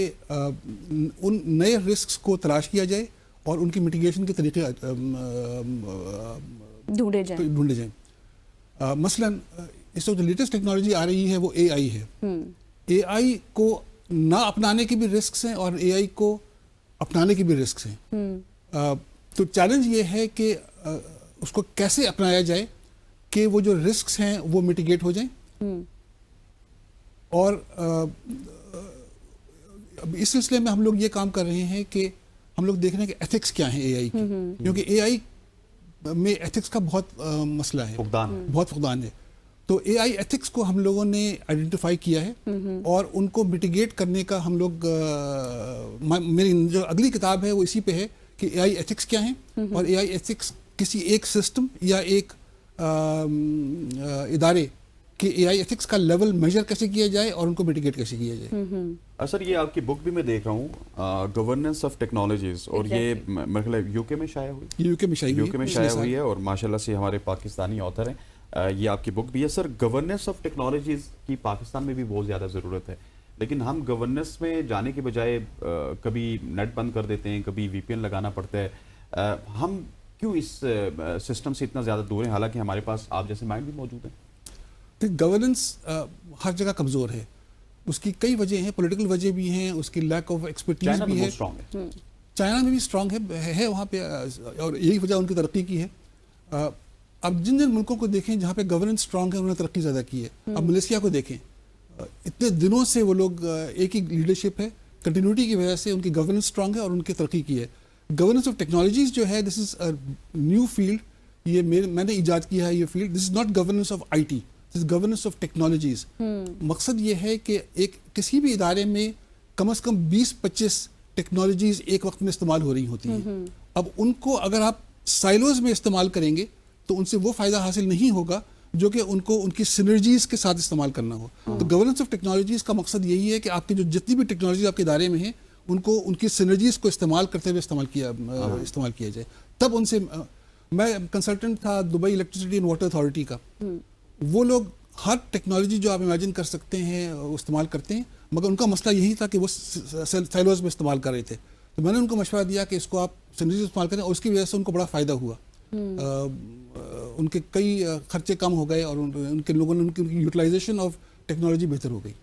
उन नए रिस्क को तलाश किया जाए और उनकी मिटिगेशन के तरीके ढूंढे जाएं। मसलन इस वक्त जो लेटेस्ट टेक्नोलॉजी आ रही है वो एआई है। एआई को ना अपनाने के भी रिस्क हैं और एआई को अपनाने के भी रिस्क हैं। तो चैलेंज ये है कि उसको कैसे अपनाया जाए कि वो जो रिस्क्स हैं वो मिटिगेट हो जाएं। और इस सिलसिले में हम लोग ये काम कर रहे हैं कि हम लोग देख रहे हैं कि एथिक्स क्या है एआई की, क्योंकि एआई में एथिक्स का बहुत मसला है, बहुत फुकदान है। तो एआई एथिक्स को हम लोगों ने आइडेंटिफाई किया है और उनको मिटिगेट करने का हम लोग मेरी जो अगली किताब है वो इसी पे है कि एआई एथिक्स क्या हैं और एआई एथिक्स किसी एक सिस्टम या एक इदारे के एआई एथिक्स का लेवल मेजर कैसे किया जाए और उनको मिटिगेट कैसे किया जाए। सर ये आपकी बुक भी मैं देख रहा हूँ, गवर्नेंस ऑफ टेक्नोलॉजीज, और ये मेरे ख्याल यूके में शाया हुई, यूके में शाया हुई है और माशाल्लाह से हमारे पाकिस्तानी ऑथर हैं। ये आपकी बुक भी है। सर गवर्नेंस ऑफ टेक्नोलॉजीज की पाकिस्तान में भी बहुत ज़्यादा ज़रूरत है, लेकिन हम गवर्नेंस में जाने के बजाय कभी नेट बंद कर देते हैं, कभी वीपीएन लगाना पड़ता है। हम क्यों इस सिस्टम से इतना ज़्यादा दूर हैं, हालांकि हमारे पास आप जैसे माइंड भी मौजूद हैं? तो गवर्नेंस हर जगह कमज़ोर है, उसकी कई वजह हैं, पॉलिटिकल वजह भी हैं, उसकी लैक ऑफ एक्सपर्टीज भी है। चाइना में भी स्ट्रांग है वहाँ पे, और यही वजह उनकी तरक्की की है। अब जिन जिन मुल्कों को देखें जहाँ पे गवर्नेंस स्ट्रांग है उन्होंने तरक्की ज़्यादा की है। अब मलेशिया को देखें, इतने दिनों से वो लोग एक ही लीडरशिप है, कंटिन्यूटी की वजह से उनकी गवर्नेंस स्ट्रांग है और उनकी तरक्की की है। गवर्नेंस ऑफ टेक्नोलॉजीज जो है, this is a new field ये मैंने इजाद किया है ये field. This is not governance of IT, this is governance of technologies. मकसद ये है कि एक किसी भी इदारे में कम से कम 20-25 टेक्नोलॉजीज एक वक्त में इस्तेमाल हो रही होती हैं। अब उनको अगर आप साइलोज में इस्तेमाल करेंगे तो उनसे वो फायदा हासिल नहीं होगा जो कि उनको उनकी सिनर्जीज के साथ इस्तेमाल करना हो। तो गवर्नेंस ऑफ टेक्नोलॉजीज का मकसद यही है कि आपकी जो जितनी भी टेक्नोलॉजी आपके इदारे में है उनको उनकी सिनर्जीज को इस्तेमाल करते हुए इस्तेमाल किया जाए। तब उनसे मैं कंसल्टेंट था Dubai electricity and water authority का। वो लोग हर टेक्नोलॉजी जो आप इमेजिन कर सकते हैं इस्तेमाल करते हैं, मगर उनका मसला यही था कि वो साइलोज में इस्तेमाल कर रहे थे। तो मैंने उनको मशवरा दिया कि इसको आप सिनर्जीज इस्तेमाल करें और उसकी वजह से उनको बड़ा फ़ायदा हुआ। उनके कई खर्चे कम हो गए और उनके लोगों ने उनकी यूटिलाइजेशन ऑफ टेक्नोलॉजी बेहतर हो गई।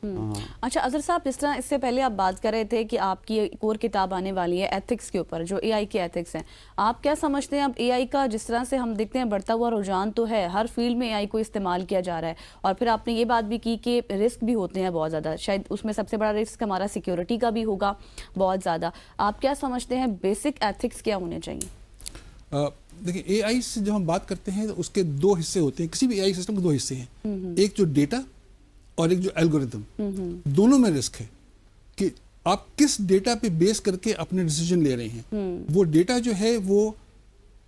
अच्छा अजहर साहब, जिस तरह इससे पहले आप बात कर रहे थे कि आपकी एक और किताब आने वाली है एथिक्स के ऊपर, जो एआई के एथिक्स हैं, आप क्या समझते हैं अब एआई का जिस तरह से हम देखते हैं बढ़ता हुआ रुझान तो है, हर फील्ड में एआई को इस्तेमाल किया जा रहा है, और फिर आपने ये बात भी की कि रिस्क भी होते हैं बहुत ज़्यादा, शायद उसमें सबसे बड़ा रिस्क हमारा सिक्योरिटी का भी होगा बहुत ज़्यादा। आप क्या समझते हैं बेसिक एथिक्स क्या होने चाहिए? देखिए एआई से जब हम बात करते हैं तो उसके दो हिस्से होते हैं, किसी भी एआई सिस्टम के दो हिस्से हैं, एक जो डेटा और एक जो एल्गोरिथम। दोनों में रिस्क है कि आप किस डेटा पे बेस करके अपने डिसीजन ले रहे हैं। वो डेटा जो है वो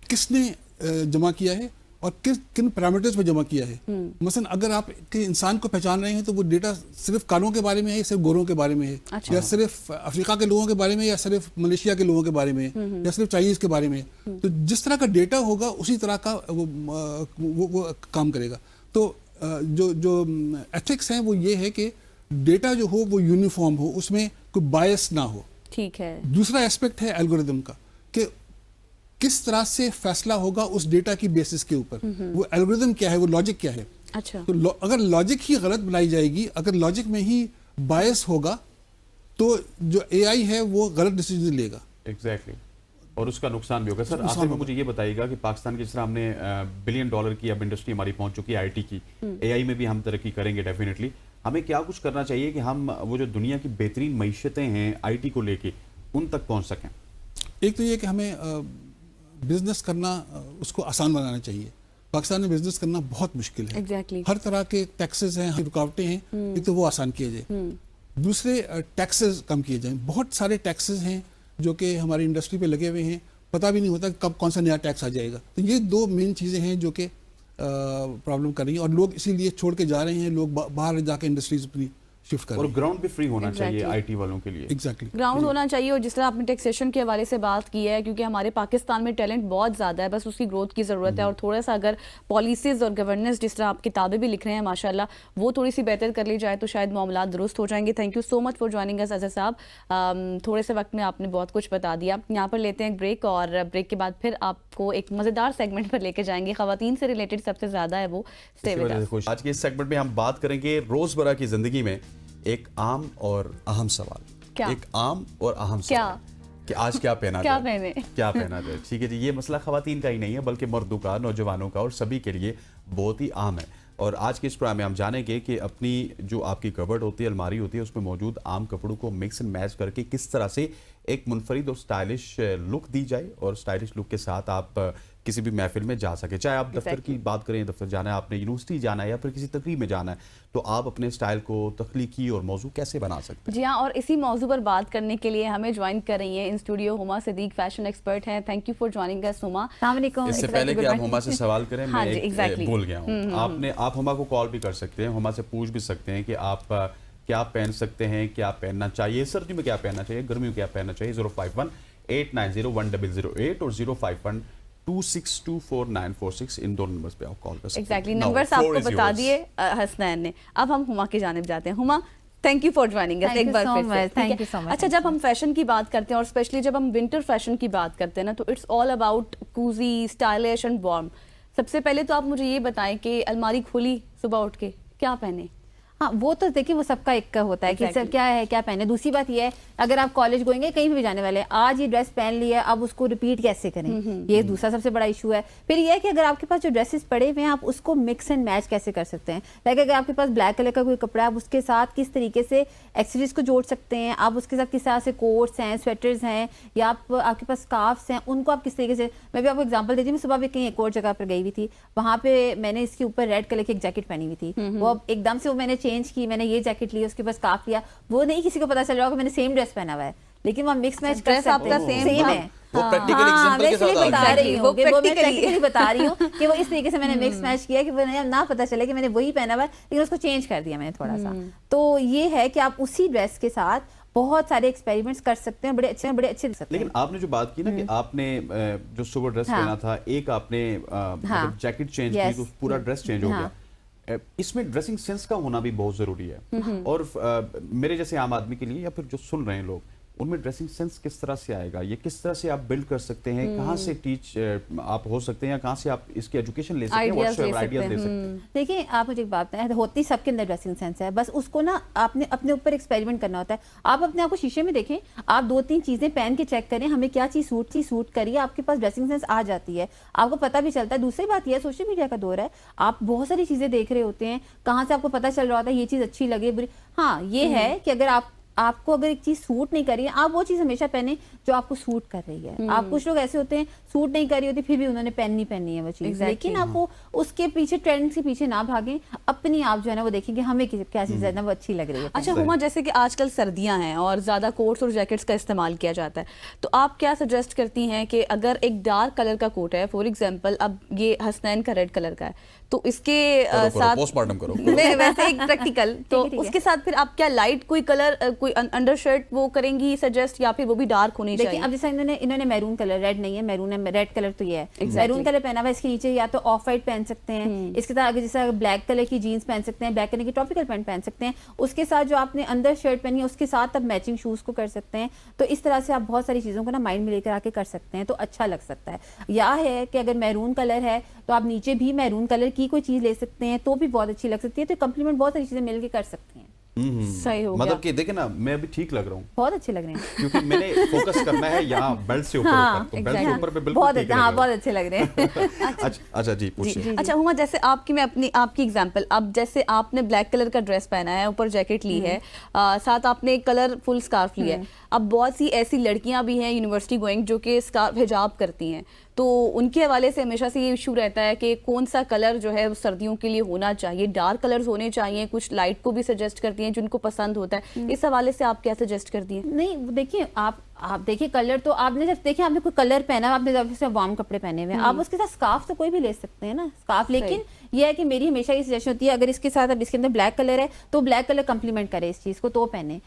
किसने जमा किया है और किन पैरामीटर्स पे जमा किया है। मसलन अगर आप के इंसान को पहचान रहे हैं तो वो डेटा सिर्फ कालों के बारे में है, सिर्फ गोरों के बारे में है, अच्छा। या सिर्फ अफ्रीका के लोगों के बारे में, या सिर्फ मलेशिया के लोगों के बारे में, या सिर्फ चाइनीज के बारे में। तो जिस तरह का डेटा होगा उसी तरह का वो काम करेगा। तो जो एथिक्स हैं वो ये है कि डेटा जो हो वो यूनिफॉर्म हो, उसमें कोई बायस ना हो। ठीक है। दूसरा एस्पेक्ट है एल्गोरिदम का कि किस तरह से फैसला होगा उस डेटा की बेसिस के ऊपर। वो एल्गोरिदम क्या है, वो लॉजिक क्या है। अच्छा। तो अगर लॉजिक ही गलत बनाई जाएगी, अगर लॉजिक में ही बायस होगा तो जो एआई है वो गलत डिसीजन लेगा। एग्जैक्टली और उसका नुकसान भी होगा। सर आखिर में मुझे ये बताइएगा कि पाकिस्तान की जिस तरह हमने $1 बिलियन की अब इंडस्ट्री हमारी पहुंच चुकी है आईटी की, एआई में भी हम तरक्की करेंगे डेफिनेटली। हमें क्या कुछ करना चाहिए कि हम वो जो दुनिया की बेहतरीन मईशतें हैं आईटी को लेके उन तक पहुंच सकें? एक तो ये कि हमें बिजनेस करना उसको आसान बनाना चाहिए। पाकिस्तान में बिजनेस करना बहुत मुश्किल है। exactly. हर तरह के टैक्सेस हैं, रुकावटें हैं, एक तो वो आसान किए जाए। दूसरे टैक्सेस कम किए जाएं। बहुत सारे टैक्सेस हैं जो कि हमारी इंडस्ट्री पे लगे हुए हैं, पता भी नहीं होता कब कौन सा नया टैक्स आ जाएगा। तो ये दो मेन चीज़ें हैं जो कि प्रॉब्लम कर रही हैं और लोग इसीलिए छोड़ के जा रहे हैं, लोग बाहर जाके इंडस्ट्रीज अपनी शिफ्ट कर। और ग्राउंड भी फ्री होना चाहिए आईटी वालों के लिए। एग्जैक्टली ग्राउंड होना चाहिए। और जिस तरह आपने टैक्सेशन के हवाले से बात की है, क्योंकि हमारे पाकिस्तान में टैलेंट बहुत ज़्यादा है, बस उसकी ग्रोथ की ज़रूरत है। और थोड़ा सा अगर पॉलिसीज़ और गवर्नेंस, जिस तरह आप किताबें भी लिख रहे हैं माशाल्लाह, वो थोड़ी सी बेहतर कर ली जाए तो शायद मामला दुरुस्त हो जाएंगे। Thank you so much for joining अस अजहर साहब। थोड़े से वक्त में आपने बहुत कुछ बता दिया। यहाँ पर लेते हैं एक ब्रेक और ब्रेक के बाद फिर आपको एक मज़ेदार सेगमेंट पर लेके जाएंगे। ख़वातीन से रिलेटेड सबसे ज़्यादा है वो। आज के इस सेगमेंट में हम बात करेंगे रोज़मर्रा की ज़िंदगी में एक आम और अहम सवाल। क्या? एक आम और अहम सवाल कि आज क्या पहना क्या जाए, पहने? क्या पहना जाए। ठीक है जी, ये मसला खवातीन का ही नहीं है बल्कि मर्दों का, नौजवानों का और सभी के लिए बहुत ही आम है। और आज के इस प्रोग्राम में हम जानेंगे कि अपनी जो आपकी कबर्ड होती है, अलमारी होती है, उसमें मौजूद आम कपड़ों को मिक्स एंड मैच करके किस तरह से एक मुनफरिद और स्टाइलिश लुक दी जाए और स्टाइलिश लुक के साथ आप किसी भी महफिल में जा सके। चाहे आप दफ्तर की बात करें, दफ्तर जाना है, आपने यूनिवर्सिटी जाना है या फिर किसी तकरीब में जाना है, तो आप अपने स्टाइल को तख्लीकी और मौजू कैसे बना सकते हैं। जी हाँ, और इसी मौजू पर बात करने के लिए हमें ज्वाइन कर रही हैं in studio Huma Siddiq, fashion expert हैं। Thank you for joining us Huma. अस्सलाम वालेकुम। इससे पहले कि आप हुमा से सवाल करें, हाँ मैं exactly. भूल गया हूँ। आप हुमा को कॉल भी कर सकते हैं, हुमा से पूछ भी सकते हैं कि आप क्या पहन सकते हैं, क्या पहनना चाहिए, सर्दी में क्या पहनना चाहिए, गर्मी में क्या पहनना चाहिए। 051-890-1008 और 051-2624946 इन दोनों नंबर्स पे आप कॉल कर सकते हैं। एग्जैक्टली नंबर्स आपको बता दिए हसनैन ने। अब हम हुमा की जानिब जाते हैं। Huma, thank you for joining अस एक बार फिर से। Thank you so much. अच्छा, जब हम फैशन की बात करते हैं और स्पेशली जब हम विंटर फैशन की बात करते हैं ना, तो it's all about cosy, stylish and warm. सबसे पहले तो आप मुझे ये बताएं कि अलमारी खोली सुबह उठ के क्या पहने? हाँ वो तो देखिए वो सबका एक का होता है कि सब क्या है क्या पहने। दूसरी बात ये है अगर आप कॉलेज गोएंगे कहीं भी जाने वाले हैं, आज ये ड्रेस पहन ली है अब उसको रिपीट कैसे करें, ये दूसरा सबसे बड़ा इशू है। फिर ये है कि अगर आपके पास जो ड्रेसेस पड़े हुए हैं आप उसको मिक्स एंड मैच कैसे कर सकते हैं। लाइक अगर आपके पास ब्लैक कलर का कोई कपड़ा है आप उसके साथ किस तरीके से एक्सेसरीज को जोड़ सकते हैं, आप उसके साथ किस तरह से कोट्स हैं, स्वेटर्स हैं, या आपके पास स्कार्फ्स हैं, उनको आप किस तरीके से। मैं भी आपको एग्जांपल देती हूँ, मैं सुबह भी कहीं एक और जगह पर गई हुई थी, वहाँ पे मैंने इसके ऊपर रेड कलर की एक जैकेट पहनी हुई थी, वो अब एकदम से वो मैंने चेंज की, मैंने ये जैकेट ली, उसके बाद स्कार्फ लिया, वो नहीं किसी को पता चल रहा कि मैंने सेम ड्रेस पहना हुआ है, लेकिन वो मिक्स मैच कर सकते हैं, आपका सेम है। वो प्रैक्टिकल एग्जांपल के साथ बता रही हूँ, वो प्रैक्टिकली बता रही हूँ कि वो इस तरीके से मैंने मिक्स मैच किया कि वो ना पता चले कि मैंने वही पहना हुआ है, लेकिन उसको चेंज कर दिया मैंने थोड़ा सा। तो ये है कि आप उसी ड्रेस के साथ बहुत सारे एक्सपेरिमेंट्स कर सकते हैं, बड़े अच्छे दिख सकते हैं। लेकिन आपने जो बात की ना कि आपने जो सुबह ड्रेस पहना था, एक आपने जैकेट चेंज की तो पूरा ड्रेस चेंज हो गया। इसमें ड्रेसिंग सेंस का होना भी बहुत जरूरी है, और मेरे जैसे आम आदमी के लिए या फिर जो सुन रहे हैं लोग, उनमें ड्रेसिंग सेंस किस तरह से आएगा, ये किस तरह से आप बिल्ड कर सकते हैं, कहाँ से टीच आप हो सकते हैं, या कहाँ से आप इसकी एजुकेशन ले सकते हैं, आइडियाज ले सकते हैं। देखिए आप मुझे एक बात बताएं, होती सबके अंदर ड्रेसिंग सेंस है, बस उसको ना आपने अपने ऊपर एक्सपेरिमेंट करना होता है। आप अपने आप को शीशे में देखें, आप 2-3 चीजें पहन के चेक करें, हमें क्या चीज सूट करिए, आपके पास ड्रेसिंग सेंस आ जाती है, आपको पता भी चलता है। दूसरी बात यह है, सोशल मीडिया का दौर है, आप बहुत सारी चीजें देख रहे होते हैं, कहाँ से आपको पता चल रहा होता है ये चीज अच्छी लगे बुरी। हाँ ये है कि अगर आपको अगर एक चीज सूट नहीं कर रही है, आप वो चीज हमेशा पहने जो आपको सूट कर रही है। आप कुछ लोग ऐसे होते हैं सूट नहीं कर रही होती फिर भी उन्होंने पहननी है वो चीज, लेकिन आप वो उसके पीछे ट्रेंड के पीछे ना भागें, अपनी आप जो है ना वो देखेंगे हमें क्या चीज है ना वो अच्छी लग रही है। अच्छा हुमा, जैसे कि आजकल सर्दियां हैं और ज्यादा कोट्स और जैकेट्स का इस्तेमाल किया जाता है, तो आप क्या सजेस्ट करती हैं कि अगर एक डार्क कलर का कोट है, फॉर एग्जांपल अब ये हसनैन का रेड कलर का है, तो इसके साथ पोस्टमार्टम करो वैसे एक प्रैक्टिकल तो उसके साथ फिर आप क्या लाइट कोई कलर कोई अंडर शर्ट वो करेंगी सजेस्ट, या फिर वो भी डार्क होनी चाहिए? अब जैसे इन्होंने मैरून कलर, रेड नहीं है मैरून है, रेड कलर तो ये है, मैरून कलर पहना हुआ, इसके नीचे या तो ऑफ वाइट पहन सकते हैं, इसके साथ अगर जैसे ब्लैक कलर की जीन्स पहन सकते हैं, ब्लैक कलर की ट्रॉपिकल पैंट पहन सकते हैं, उसके साथ जो आपने अंदर शर्ट पहनी है उसके साथ आप मैचिंग शूज को कर सकते हैं। तो इस तरह से आप बहुत सारी चीजों को ना माइंड में लेकर आके कर सकते हैं, तो अच्छा लग सकता है। या है कि अगर मैरून कलर है तो आप नीचे भी मैरून कलर की कोई चीज ले सकते हैं, तो भी बहुत अच्छी लग सकती है। तो कम्प्लीमेंट बहुत सारी चीजें मिलकर कर सकते हैं। सही हो मतलब कि देखे ना, मैं अभी ठीक लग रहा हूँ, बहुत अच्छे लग रहे हैं, क्योंकि मैंने फोकस करना है यहाँ बेल्ट से ऊपर, तो बेल्ट से ऊपर पे बिल्कुल बहुत अच्छे लग रहे हैं। अच्छा जी पूछिए। अच्छा हुमा, जैसे आपकी एग्जांपल, अब जैसे आपने ब्लैक कलर का ड्रेस पहना है, ऊपर जैकेट ली है, साथ आपने कलरफुल स्कार्फ लिया है। अब बहुत सी ऐसी लड़कियां भी हैं यूनिवर्सिटी गोइंग जो कि स्कार्फ हिजाब करती हैं, तो उनके हवाले से हमेशा से ये इशू रहता है कि कौन सा कलर जो है सर्दियों के लिए होना चाहिए, डार्क कलर्स होने चाहिए, कुछ लाइट को भी सजेस्ट करती हैं जिनको पसंद होता है। इस हवाले से आप क्या सजेस्ट करती हैं? नहीं देखिए, आप देखिए कलर तो आपने जब देखिए आपने कोई कलर पहना, आपने जब वार्म कपड़े पहने हुए हैं, आप उसके साथ स्कार्फ तो कोई भी ले सकते हैं ना, स्कार्फ। लेकिन ये है कि मेरी हमेशा ये सजेशन होती है, अगर इसके साथ अब इसके अंदर ब्लैक कलर है तो ब्लैक कलर कंप्लीमेंट करे इस चीज को, तो पहने।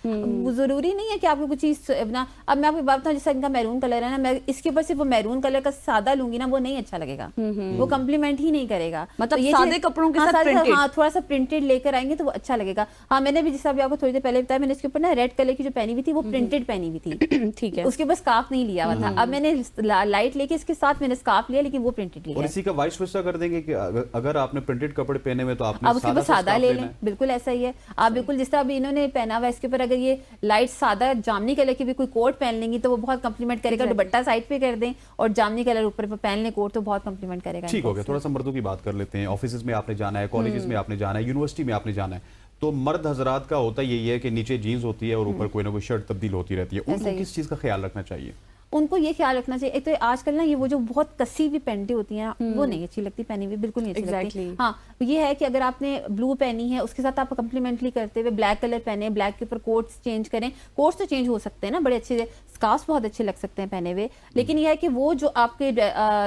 जरूरी नहीं है कि आपको कुछ चीज ना, अब मैं आपको बात बताऊं, जैसे इनका मैरून कलर है ना, मैं इसके ऊपर सिर्फ वो मैरून कलर का सादा लूंगी ना, वो नहीं अच्छा लगेगा, वो कंप्लीमेंट ही नहीं करेगा। मतलब ये सादे कपड़ों के साथ प्रिंटेड, हाँ थोड़ा सा प्रिंटेड लेकर आएंगे तो वो अच्छा लगेगा। हाँ मैंने भी जैसा अभी आपको थोड़ी देर पहले बताया, मैंने इसके ऊपर ना रेड कलर की जो पहनी हुई थी वो प्रिंटेड पहनी हुई थी, ठीक है, उसके ऊपर स्कार्फ नहीं लिया हुआ था। अब मैंने लाइट लेके इसके साथ मैंने स्कार्फ लिया, लेकिन वो प्रिंटेड लिया। और इसी का वाइस वर्सा कर देंगे कि अगर आपने प्रिंटेड कपड़े पहने हुए तो आपने अब उसके ऊपर सादा ले लें, बिल्कुल ऐसा ही है। आप बिल्कुल जिस तरह अभी इन्होंने पहना हुआ है, इसके ऊपर अगर ये लाइट सादा जामनी कलर की भी कोई कोट पहन लेंगी तो वो बहुत कंप्लीमेंट करेगा। दुपट्टा साइड पे कर दें और जामनी कलर ऊपर पहन लें कोट, तो बहुत कंप्लीमेंट करेगा। ठीक हो गया, थोड़ा सा मर्दों की बात कर लेते हैं। ऑफिस में आपने जाना है, कॉलेजेस में आपने जाना है, यूनिवर्सिटी में आपने जाना है, तो मर्द हजरात का होता यही है कि नीचे जीन्स होती है और ऊपर कोई ना कोई शर्ट तब्दील होती रहती है। उनको किस चीज का ख्याल रखना चाहिए? उनको ये ख्याल रखना चाहिए, एक तो आजकल ना ये वो जो बहुत कसी हुई पैंटें होती हैं वो नहीं अच्छी लगती पहनी हुई, बिल्कुल नहीं अच्छी लगती। हाँ ये है कि अगर आपने ब्लू पहनी है उसके साथ आप कंप्लीमेंटली करते हुए ब्लैक कलर पहने, ब्लैक के ऊपर कोट्स चेंज करें। कोट्स तो चेंज हो सकते हैं ना बड़े अच्छे से, स्कार्फ बहुत अच्छे लग सकते हैं पहने हुए, लेकिन यह है कि वो जो आपके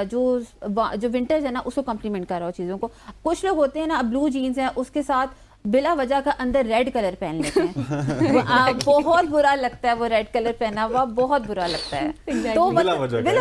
जो विंटर्स है ना उसको कंप्लीमेंट कर रहा हो चीजों को। कुछ लोग होते हैं ना, ब्लू जीन्स है उसके साथ बिला वजह का अंदर रेड कलर पहन लेते हैं बहुत बुरा लगता है, वो रेड कलर पहना हुआ बहुत बुरा लगता है। तो बिला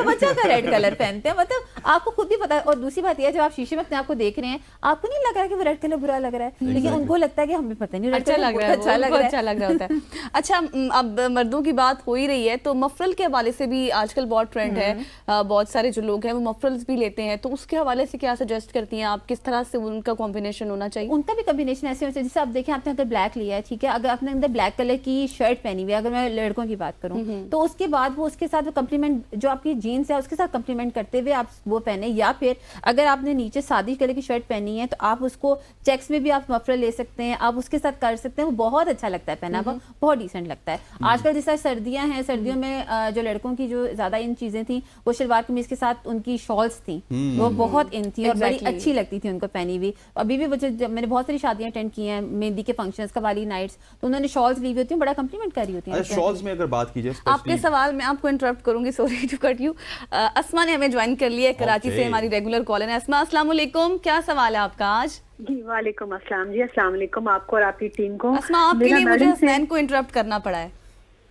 वजह का रेड कलर पहनते हैं, मतलब आपको खुद भी पता है। और दूसरी बात यह है, जब आप शीशे में अपने आप को देख रहे हैं, आपको नहीं लग रहा है कि वो रेड कलर बुरा लग रहा है, लेकिन उनको लगता है कि हमें पता नहीं अच्छा लग रहा है, अच्छा लग रहा होता है। अच्छा अब मर्दों की बात हो ही रही है, तो मफरल के हवाले से भी आजकल बहुत ट्रेंड है, बहुत सारे जो लोग हैं वो मफरल्स भी लेते हैं, तो उसके हवाले से क्या सजेस्ट करती हैं आप, किस तरह से उनका कॉम्बिनेशन होना चाहिए? उनका भी कॉम्बिनेशन ऐसे से, जैसे आप देखें आपने अगर ब्लैक लिया है, ठीक है, अगर आपने अंदर ब्लैक कलर की शर्ट पहनी हुई है, अगर मैं लड़कों की बात करूं तो उसके बाद वो उसके साथ कम्प्लीमेंट जो आपकी जीन्स है उसके साथ कम्प्लीमेंट करते हुए आप वो पहने, या फिर अगर आपने नीचे सादी कलर की शर्ट पहनी है तो आप उसको चेक्स में भी आप मफलर ले सकते हैं, आप उसके साथ कर सकते हैं, वो बहुत अच्छा लगता है पहना हुआ, बहुत डिसेंट लगता है। आजकल जैसा सर्दियां हैं, सर्दियों में जो लड़कों की जो ज्यादा इन चीजें थी वो शलवार कमीज के साथ उनकी शॉल्स थी, वो बहुत इन थी और बड़ी अच्छी लगती थी उनको पहनी हुई। अभी भी मैंने बहुत सारी शादियां अटेंड की हैं, मेहंदी के फंक्शंस, कवाली नाइट्स, तो उन्होंने शॉल्स ली हुई होती हैं, बड़ा कम्प्लीमेंट कर रही होती हैं। शॉल्स में अगर बात कीजिए आपके सवाल में आपको इंटरप्ट करूंगी, सॉरी टू कट यू। अस्मा ने हमें ज्वाइन कर लिया है, कराची से हमारी रेगुलर कॉलर है। अस्मा, अस्सलाम वालेकुम, क्या सवाल है आपका आज? जी वालेकुम अस्सलाम जी, अस्सलाम वालेकुम आपको और आपकी टीम को। अस्मा, आपके लिए मुझे हसनैन को इंटरप्ट करना पड़ा है।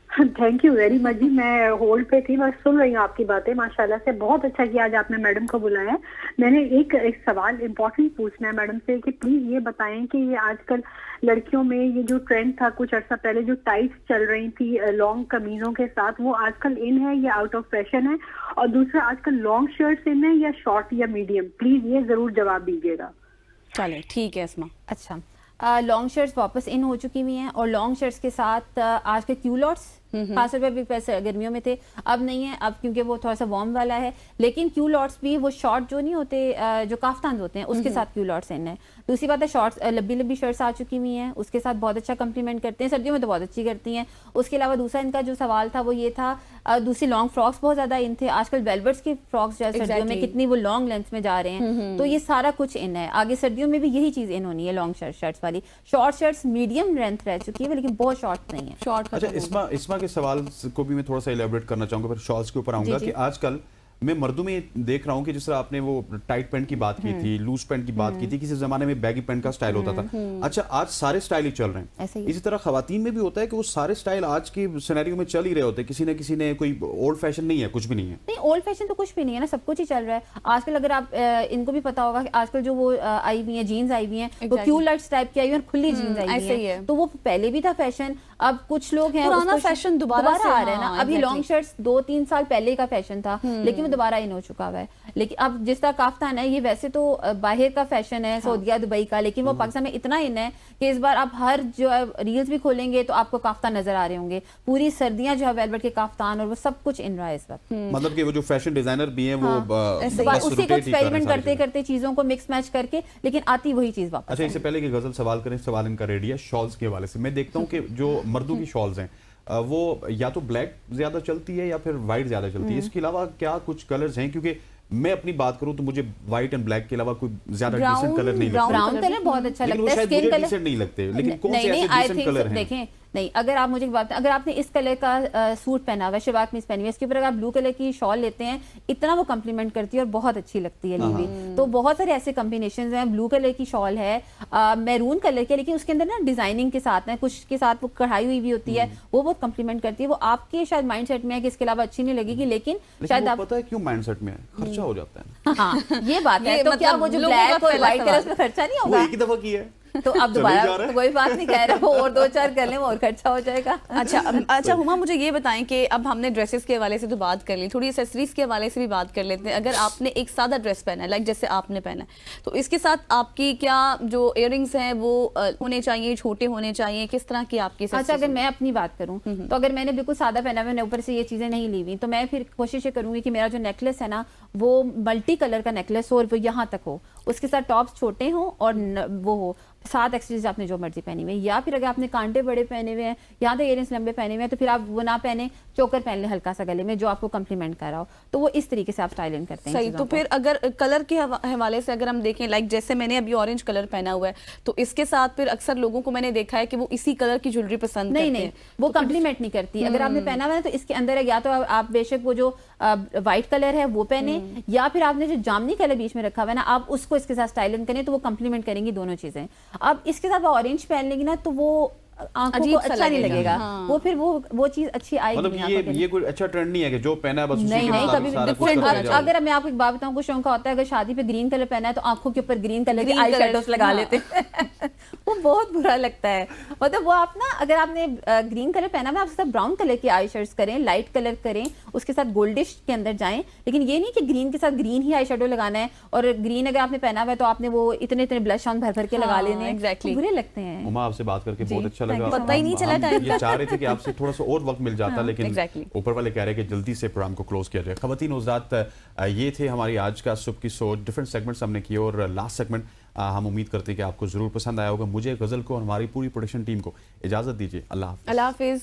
थैंक यू वेरी मच जी, मैं होल्ड पे थी, मैं सुन रही हूँ आपकी बातें, माशाल्लाह से बहुत अच्छा किया आज आपने मैडम को बुलाया। मैंने एक सवाल इम्पोर्टेंट पूछना है मैडम से कि प्लीज ये बताएं कि ये आजकल लड़कियों में ये जो ट्रेंड था कुछ अर्सा पहले, जो टाइट्स चल रही थी लॉन्ग कमीजों के साथ, वो आजकल इन है या आउट ऑफ फैशन है? और दूसरा, आजकल लॉन्ग शर्ट्स इन है या शॉर्ट या मीडियम? प्लीज ये जरूर जवाब दीजिएगा। चले ठीक है अस्मा। अच्छा, लॉन्ग शर्ट्स वापस इन हो चुकी हुई हैं और लॉन्ग शर्ट्स के साथ आज के क्यूलॉट्स खासतौर पर भी पैसे गर्मियों में थे, अब नहीं है, अब क्योंकि वो थोड़ा सा वार्म वाला है। लेकिन क्यूलॉट्स भी वो शॉर्ट जो नहीं होते, जो काफ्तान होते हैं उसके साथ क्यूलॉट्स इन है। दूसरी बात है शॉर्ट्स, लंबी लंबी शर्ट्स आ चुकी हुई हैं, उसके साथ बहुत अच्छा कम्प्लीमेंट करते हैं, सर्दियों में तो बहुत अच्छी करती हैं। उसके अलावा दूसरा इनका जो सवाल था वो ये था, दूसरी लॉन्ग फ्रॉक्स बहुत ज्यादा इन थे, आजकल वेलवेट्स की फ्रॉक्स जो है सर्दियों में कितनी वो लॉन्ग लेंथ में जा रहे हैं, तो ये सारा कुछ इन है। आगे सर्दियों में भी यही चीज इन होनी है, लॉन्ग शर्ट्स वाली। शॉर्ट शर्ट्स मीडियम लेंथ रह चुकी है लेकिन बहुत शॉर्ट नहीं है। शॉर्ट। अच्छा, इसमा के सवाल को भी मैं थोड़ा सा इलेबोरेट करना चाहूंगा, फिर शॉल्स के ऊपर आऊंगा कि आजकल मैं मर्दों में देख रहा हूँ कि जिस तरह आपने वो टाइट पैंट की बात की थी, लूज पैंट की बात की थी, किसी जमाने में बैगी पैंट का स्टाइल होता था। अच्छा, आज सारे स्टाइल ही चल रहे हैं। इसी तरह खवातीन में भी होता है कि वो सारे स्टाइल आज के सिनेरियो में चल ही रहे होते हैं, किसी ने कोई ओल्ड फैशन नहीं है, कुछ भी नहीं है। नहीं, ओल्ड फैशन तो कुछ भी नहीं है ना, सब कुछ ही चल रहा है आजकल। अगर आप इनको भी पता होगा कि आजकल जो वो आई हुई है जीन्स आई हुई है, वो क्यूलाइट्स टाइप की आई हुई है, खुली जीन्स आई हुई है, तो वो पहले भी था फैशन। अब कुछ लोग हैं पुराना फैशन दोबारा आ रहा है ना। अभी लॉन्ग शर्ट्स 2-3 साल पहले का फैशन था, लेकिन वो दोबारा इन हो चुका है। लेकिन अब जिस तरह काफ्तान है, ये वैसे तो बाहर का फैशन है, सऊदीया दुबई का, लेकिन वो पाकिस्तान में इतना इन है कि इस बार आप हर जो है रील्स भी खोलेंगे तो आपको काफ्तान नजर आ रहे होंगे। पूरी सर्दियां जो है वेलवेट के काफ्तान और वो सब कुछ इन रहा है इस वक्त। मतलब कि वो जो फैशन डिजाइनर भी हैं वो उसी को एक्सपेरिमेंट करते करते चीजों को मिक्स मैच करके, लेकिन आती वही चीज वापस। अच्छा, इससे पहले कि गजल सवाल करें, सवाल इनका रेडी है शॉल्स के हवाले से। मैं देखता हूँ कि जो मर्दों की शॉल्स हैं वो या तो ब्लैक ज्यादा चलती है या फिर व्हाइट ज्यादा चलती है। इसके अलावा क्या कुछ कलर्स हैं? क्योंकि मैं अपनी बात करूं तो मुझे व्हाइट एंड ब्लैक के अलावा कोई ज्यादा डिसेंट कलर नहीं लगता। ब्राउन कलर बहुत अच्छा लगता है, स्किन कलर डिसेंट नहीं लगते, लेकिन कौन से ऐसे डिसेंट कलर हैं? देखें, नहीं, अगर आप मुझे बात, अगर आपने इस कलर का सूट पहना हुआ है, शलवार कमीज पहनी हुई है, इसके ऊपर अगर आप ब्लू कलर की शॉल लेते हैं, इतना वो कम्प्लीमेंट करती है और बहुत अच्छी लगती है लीवी। तो बहुत सारे ऐसे कॉम्बिनेशंस हैं। ब्लू कलर की शॉल है, मैरून कलर की, लेकिन उसके अंदर ना डिजाइनिंग के साथ है, कुछ के साथ वो कढ़ाई हुई भी होती है, वो बहुत कम्प्लीमेंट करती है। वो आपके शायद माइंडसेट में है कि इसके अलावा अच्छी नहीं लगेगी, लेकिन शायद आप पता है क्यों माइंडसेट में खर्चा हो जाता है। हाँ, ये बात है। तो क्या वो जो ब्लैक और व्हाइट कलर में खर्चा नहीं होगा? एक ही दफा की है तो अब दोबारा तो कोई बात नहीं कह रहा, वो और 2-4 कर लें वो और खर्चा हो जाएगा। अच्छा हुमा, मुझे ये बताएं कि अब हमने ड्रेसेस के हवाले से तो बात कर ली, थोड़ी एक्सेसरीज के हवाले से भी बात कर लेते हैं। अगर आपने एक सादा ड्रेस पहना है, लाइक जैसे आपने पहना है, तो इसके साथ आपकी क्या जो इयररिंग्स हैं वो होने चाहिए, छोटे होने चाहिए, किस तरह की आपकी? अच्छा, अगर मैं अपनी बात करूँ तो अगर मैंने बिल्कुल सादा पहना हुआ है, ऊपर से ये चीजें नहीं ली हुई, तो मैं फिर कोशिश ये करूंगी कि मेरा जो नेकलेस है ना वो मल्टी कलर का नेकलेस हो और वो यहाँ तक हो, उसके साथ टॉप्स छोटे हों और वो हो, 7 एक्सेसरीज आपने जो मर्जी पहनी हुई है। या फिर अगर आपने कांटे बड़े पहने हुए हैं, यहाँ तक इयररिंग्स लंबे पहने हुए हैं, तो फिर आप वो ना पहने, चोकर पहन ले हल्का सा गले में जो आपको कम्प्लीमेंट कर रहा हो, तो वो इस तरीके से आप स्टाइलिंग करते हैं। सही। तो फिर अगर कलर के हवाले से अगर हम देखें, लाइक जैसे मैंने अभी ऑरेंज कलर पहना हुआ है, तो इसके साथ फिर अक्सर लोगों को मैंने देखा है कि वो इसी कलर की ज्वेलरी पसंद करते हैं। नहीं, वो कम्प्लीमेंट नहीं करती। अगर आपने पहना हुआ है तो इसके अंदर है, या तो आप बेशक वो जो व्हाइट कलर है वो पहने, या फिर आपने जो जामनी कलर बीच में रखा हुआ है ना, आप उसको इसके साथ स्टाइलिंग करें, तो वो कम्प्लीमेंट करेंगी दोनों चीजें। अब इसके साथ ऑरेंज पहन लेंगी ना तो वो आंखों को अच्छा नहीं लगेगा। हाँ। वो फिर वो चीज अच्छी आएगी मतलब ये कोई अच्छा ट्रेंड नहीं है कि जो पहना है बस नहीं, कभी डिफरेंट। अगर मैं आपको एक बात बताऊं, कुछ शौक होता है अगर शादी पे ग्रीन कलर पहना है तो आंखों के ऊपर ग्रीन कलर की आई शैडोज लगा लेते हैं वो बहुत बुरा लगता है। मतलब वो आप ना, अगर आपने ग्रीन कलर पहना है, आप उसके साथ ब्राउन कलर की आई शर्ट्स करें, लाइट कलर करें, उसके साथ गोल्डिश के अंदर जाएं, लेकिन ये नहीं कि ग्रीन के साथ ग्रीन ही आई शेडो लगाना है, और ग्रीन अगर आपने पहना हुआ है तो आपने वो इतने इतने ब्लश ऑन भर भर के लगा लेने हैं। एग्जैक्टली, बुरे लगते हैं। उमा, आपसे बात करके बहुत अच्छा लगा। पता ही नहीं चला टाइम ये चाह रहे थे कि आपसे थोड़ा सा और वक्त मिल जाता, लेकिन ऊपर वाले कह रहे हैं कि जल्दी से प्रोग्राम को क्लोज किया जाए। खवातीन हज़रात, ये थे हमारी आज का सुबह की सोच। डिफरेंट सेगमेंट्स हमने किए और लास्ट सेगमेंट हम उम्मीद करते हैं कि आपको ज़रूर पसंद आया होगा। मुझे, गज़ल को और हमारी पूरी प्रोडक्शन टीम को इजाज़त दीजिए। अल्लाह हाफ़िज़। अल्लाह हाफ़िज़।